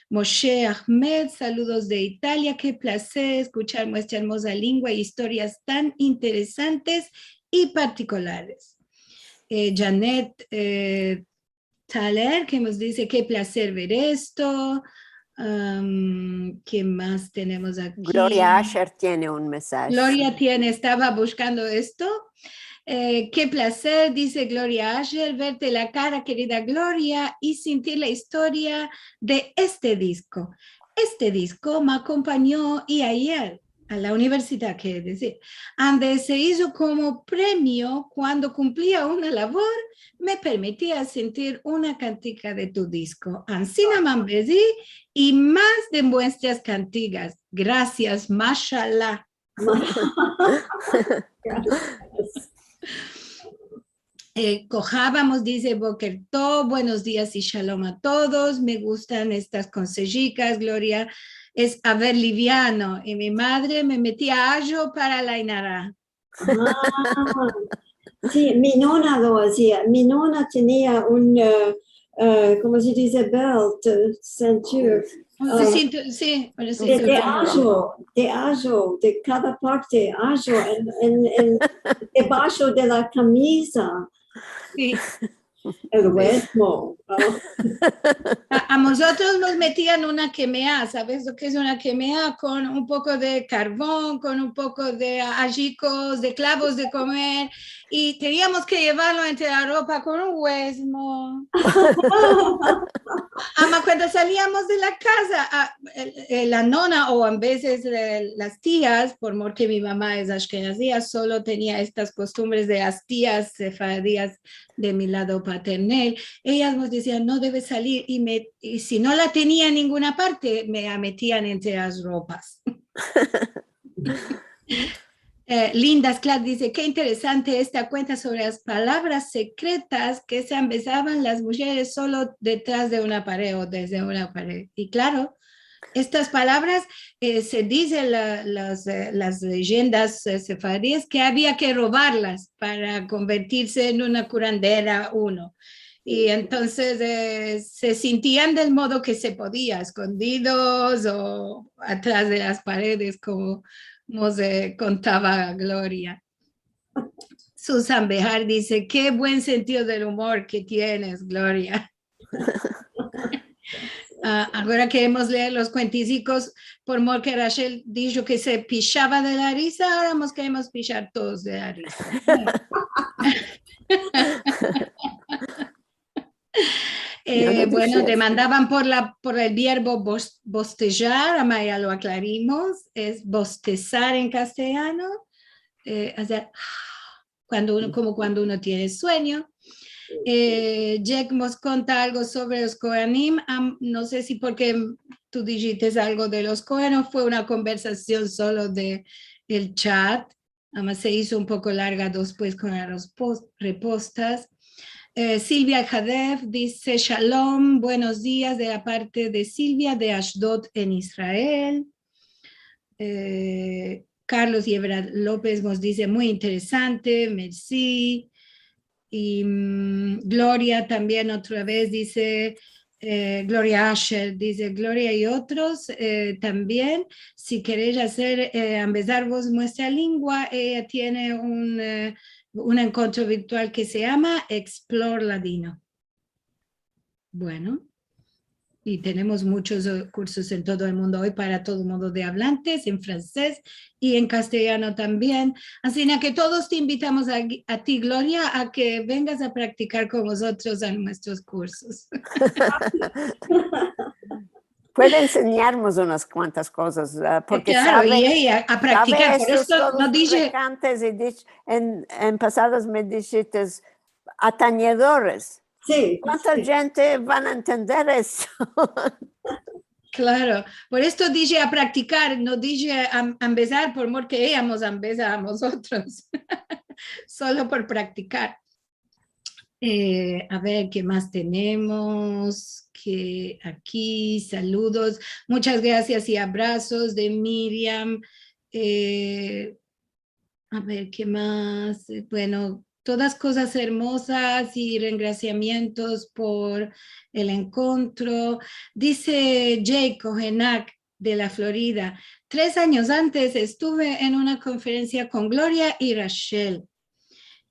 Moshe Ahmed, saludos de Italia. Qué placer escuchar nuestra hermosa lengua y historias tan interesantes y particulares. Janet Thaler, que nos dice qué placer ver esto. ¿Qué más tenemos aquí? Gloria Asher tiene un mensaje. Gloria estaba buscando esto. Qué placer, dice Gloria Asher, verte la cara, querida Gloria, y sentir la historia de este disco. Este disco me acompañó y ayer a la universidad, quiere decir, donde se hizo como premio cuando cumplía una labor, me permitía sentir una cantica de tu disco. Ansina Mambezi y más de vuestras cantigas. Gracias, mashallah. Cojábamos, dice Boker Tov, buenos días y shalom a todos, me gustan estas consejitas, Gloria, es haber liviano, y mi madre me metía ajo para la inara. Sí, mi nona lo hacía, mi nona tenía un, ¿cómo se dice? Belt, cinturón. Sí, De ajo, de cada parte, ajo, debajo de la camisa. Sí. El hueso. A nosotros nos metían una quemea, ¿sabes lo que es una quemea? Con un poco de carbón, con un poco de ajicos, de clavos de comer, y teníamos que llevarlo entre la ropa con un huesmo. Cuando salíamos de la casa, la nona o a veces las tías, por mor que mi mamá es ashkenazía, solo tenía estas costumbres de las tías sefardíes de mi lado paternal, ellas nos decían, no debe salir, y si no la tenía en ninguna parte, me la metían entre las ropas. Linda Sclat dice, qué interesante esta cuenta sobre las palabras secretas que se empezaban las mujeres solo detrás de una pared o desde una pared. Y claro, estas palabras se dicen las leyendas sefardíes que había que robarlas para convertirse en una curandera uno. Y entonces se sentían del modo que se podía, escondidos o atrás de las paredes, como contaba Gloria. Susan Bejar dice, qué buen sentido del humor que tienes, Gloria. Ahora queremos leer los cuentísticos, por mor que Rachel dijo que se pichaba de la risa, ahora nos queremos pichar todos de la risa. Bueno, demandaban por el verbo bostezar, ya lo aclarimos, es bostezar en castellano, hacer, como cuando uno tiene sueño. Jack nos cuenta algo sobre los Kohanim, no sé si porque tú dijiste algo de los Kohanim, fue una conversación solo de el chat, además se hizo un poco larga después con las respuestas. Silvia Hadef dice, Shalom, buenos días de la parte de Silvia de Ashdod en Israel. Carlos Yebra López nos dice, muy interesante, merci. Y Gloria también otra vez dice, Gloria Asher dice, Gloria y otros también, si queréis hacer, empezar vos nuestra lengua, ella tiene un encuentro virtual que se llama Explore Ladino. Bueno, y tenemos muchos cursos en todo el mundo hoy para todo el mundo de hablantes, en francés y en castellano también. Así que todos te invitamos a ti, Gloria, a que vengas a practicar con nosotros en nuestros cursos. Puede enseñarnos unas cuantas cosas, porque claro, sabe, y ella a practicar. sabe Por estos esto todos nos dice, recantes y en pasadas me dijiste atañedores. Sí, ¿Cuánta sí. gente van a entender eso? claro, por esto dije a practicar, no dije a empezar por amor que íbamos a empezar a nosotros, solo por practicar. A ver, ¿qué más tenemos? Que aquí, saludos, muchas gracias y abrazos de Miriam. A ver, ¿qué más? Bueno, todas cosas hermosas y regraciamientos por el encuentro. Dice Jake Kohenak de la Florida, 3 años antes estuve en una conferencia con Gloria y Rachel.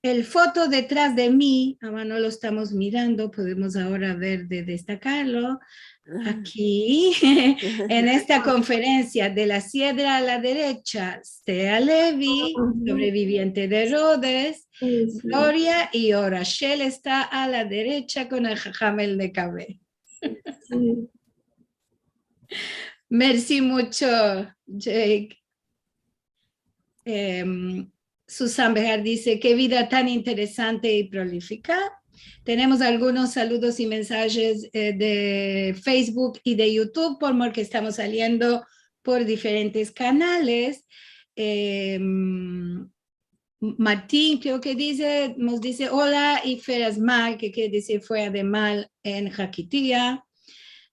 El foto detrás de mí, ahora no lo estamos mirando, podemos ahora ver de destacarlo. Aquí, en esta conferencia de la sierra a la derecha, Stea Levi, sobreviviente de Rhodes, Sí, sí. Gloria y Orachel está a la derecha con el Jajamel de Cabé. Sí. Merci mucho, Jake. Susan Bejar dice, qué vida tan interesante y prolífica. Tenemos algunos saludos y mensajes de Facebook y de YouTube, porque estamos saliendo por diferentes canales. Martín creo que nos dice hola y feras mal, que quiere decir fuera de mal en Jaquitía.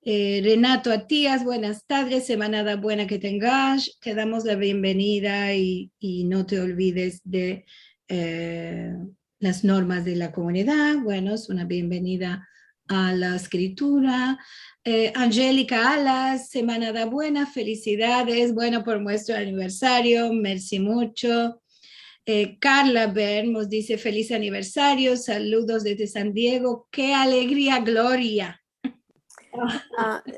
Renato Atías, buenas tardes, semana buena que tengas, te damos la bienvenida y no te olvides de las normas de la comunidad. Bueno, es una bienvenida a la escritura. Angélica Alas, semana buena, felicidades, bueno por nuestro aniversario, merci mucho. Carla Bern nos dice feliz aniversario, saludos desde San Diego, qué alegría, Gloria.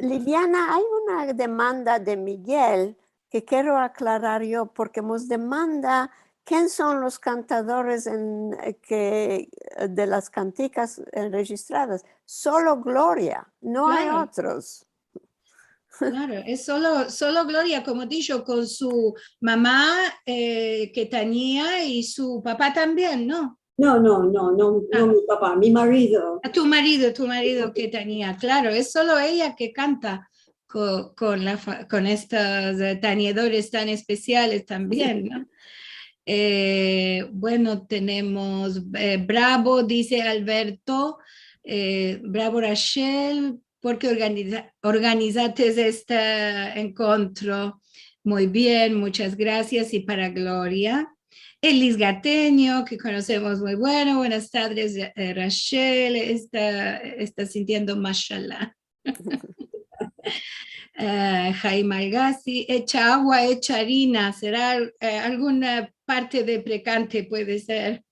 Liliana, hay una demanda de Miguel que quiero aclarar yo, porque nos demanda quién son los cantadores de las canticas registradas. Solo Gloria, no hay Claro. otros. Claro, es solo Gloria, como dicho, con su mamá que tenía y su papá también, ¿no? No, mi papá, mi marido. A tu marido que tenía, claro, es solo ella que canta con estos tañedores tan especiales también, ¿no? Bueno, tenemos Bravo, dice Alberto, Bravo Rachel, porque organizaste este encuentro. Muy bien, muchas gracias y para Gloria. Elis Gateño, que conocemos muy bueno. Buenas tardes, Rachel. Está sintiendo mashallah. Jaime Algassi, echa agua, echa harina. ¿Será alguna parte de precante? Puede ser.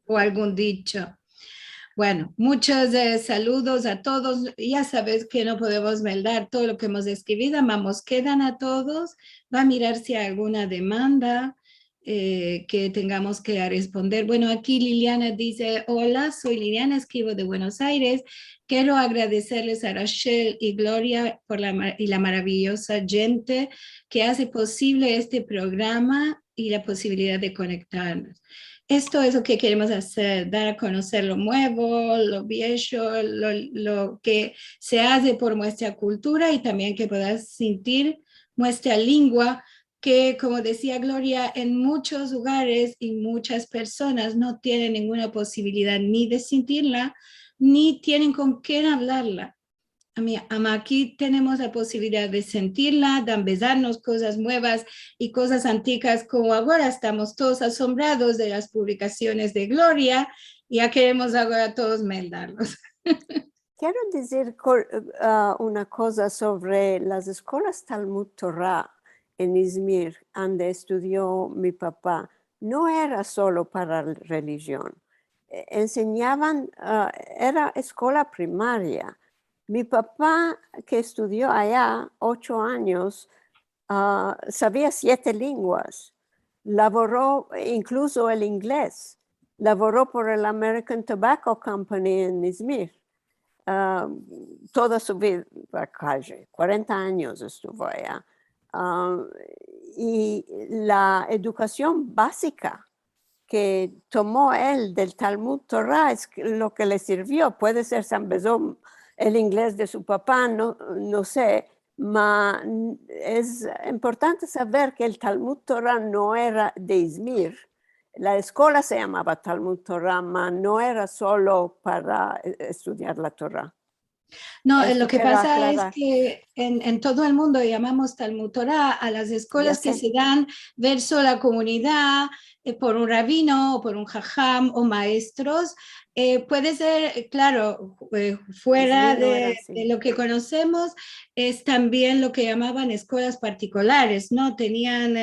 O algún dicho. Bueno, muchos saludos a todos. Ya sabes que no podemos meldar todo lo que hemos escrito. Vamos, quedan a todos. Va a mirar si hay alguna demanda que tengamos que responder. Bueno, aquí Liliana dice, hola, soy Liliana, escribo de Buenos Aires. Quiero agradecerles a Rachel y Gloria por la maravillosa gente que hace posible este programa y la posibilidad de conectarnos. Esto es lo que queremos hacer, dar a conocer lo nuevo, lo viejo, lo que se hace por nuestra cultura y también que puedas sentir nuestra lengua, que como decía Gloria, en muchos lugares y muchas personas no tienen ninguna posibilidad ni de sentirla, ni tienen con quién hablarla. Aquí tenemos la posibilidad de sentirla, de empezarnos cosas nuevas y cosas antiguas, como ahora estamos todos asombrados de las publicaciones de Gloria, y ya queremos ahora todos meldarlos. Quiero decir una cosa sobre las escuelas Talmud Torah en Izmir, donde estudió mi papá. No era solo para la religión. Enseñaban, era escuela primaria. Mi papá, que estudió allá 8 años, sabía 7 lenguas. Laboró incluso el inglés. Laboró por el American Tobacco Company en Izmir. Toda su vida, casi 40 años estuvo allá. Y la educación básica que tomó él del Talmud Torah es lo que le sirvió. Puede ser San Bezón, el inglés de su papá, no sé. Es importante saber que el Talmud Torah no era de Izmir. La escuela se llamaba Talmud Torah, pero no era solo para estudiar la Torah. No, Eso lo que quiero pasa es aclarar. que en todo el mundo llamamos Talmud Torah a las escuelas que se dan verso la comunidad por un rabino o por un jajam o maestros. Puede ser, claro, fuera Sí, no era así. de lo que conocemos, es también lo que llamaban escuelas particulares, ¿no? Tenían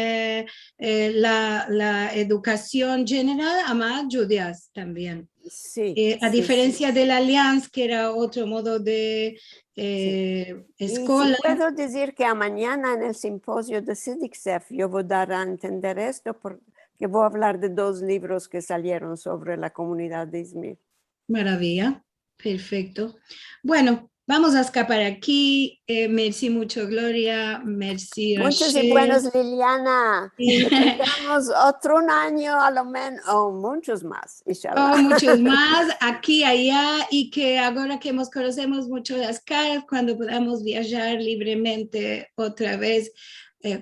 la educación general, además judías también. Sí, A sí, diferencia sí, del Allianz, que era otro modo de sí. Y si escuela. puedo decir que mañana en el simposio de SIDICSEF yo voy a dar a entender esto porque voy a hablar de 2 libros que salieron sobre la comunidad de Izmir. Maravilla, perfecto. Bueno, vamos a escapar aquí. Merci mucho, Gloria. Merci, Muchos y Rachel. buenos, Liliana. Que tengamos otro año a lo menos, o muchos más, inshallah. Oh, muchos más, aquí, allá, y que ahora que nos conocemos mucho las caras, cuando podamos viajar libremente otra vez,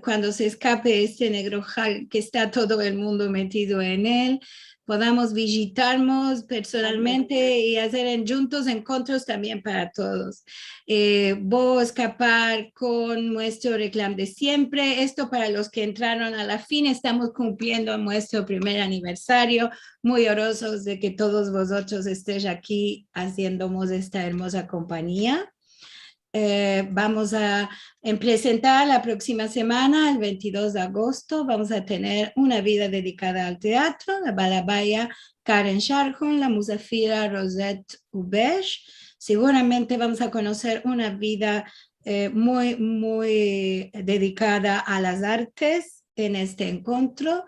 cuando se escape este negro que está todo el mundo metido en él, podamos visitarnos personalmente y hacer juntos encuentros también para todos. Voy a escapar con nuestro reclamo de siempre. Esto para los que entraron a la fin, estamos cumpliendo nuestro primer aniversario. Muy orosos de que todos vosotros estéis aquí haciéndonos esta hermosa compañía. Vamos a presentar la próxima semana, el 22 de agosto, vamos a tener una vida dedicada al teatro, la balabaya Karen Sharhon, la musafira Rosette Ubesh. Seguramente vamos a conocer una vida muy dedicada a las artes en este encuentro.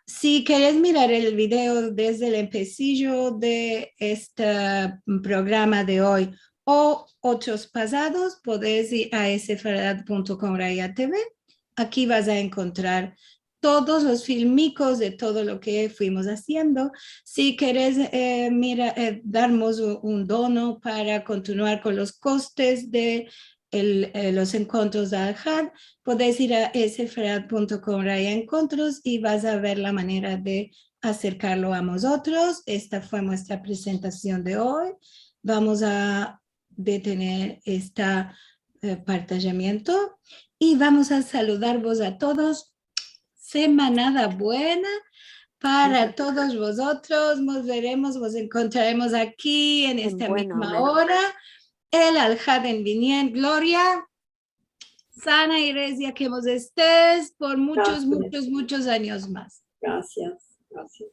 Si quieres mirar el video desde el empecillo de este programa de hoy o otros pasados, podés ir a sfarad.com TV. Aquí vas a encontrar todos los filmicos de todo lo que fuimos haciendo. Si quieres darnos un dono para continuar con los costes de los encuentros de Al-Had, podés ir a sfarad.com encuentros y vas a ver la manera de acercarlo a nosotros. Esta fue nuestra presentación de hoy. Vamos a detener este partallamiento y vamos a saludarvos a todos. Semanada buena para todos vosotros. Nos veremos, nos encontraremos aquí en esta misma hora. El Al-Had en Vinien. Gloria, sana y recia que vos estés por muchos años más. Gracias, gracias.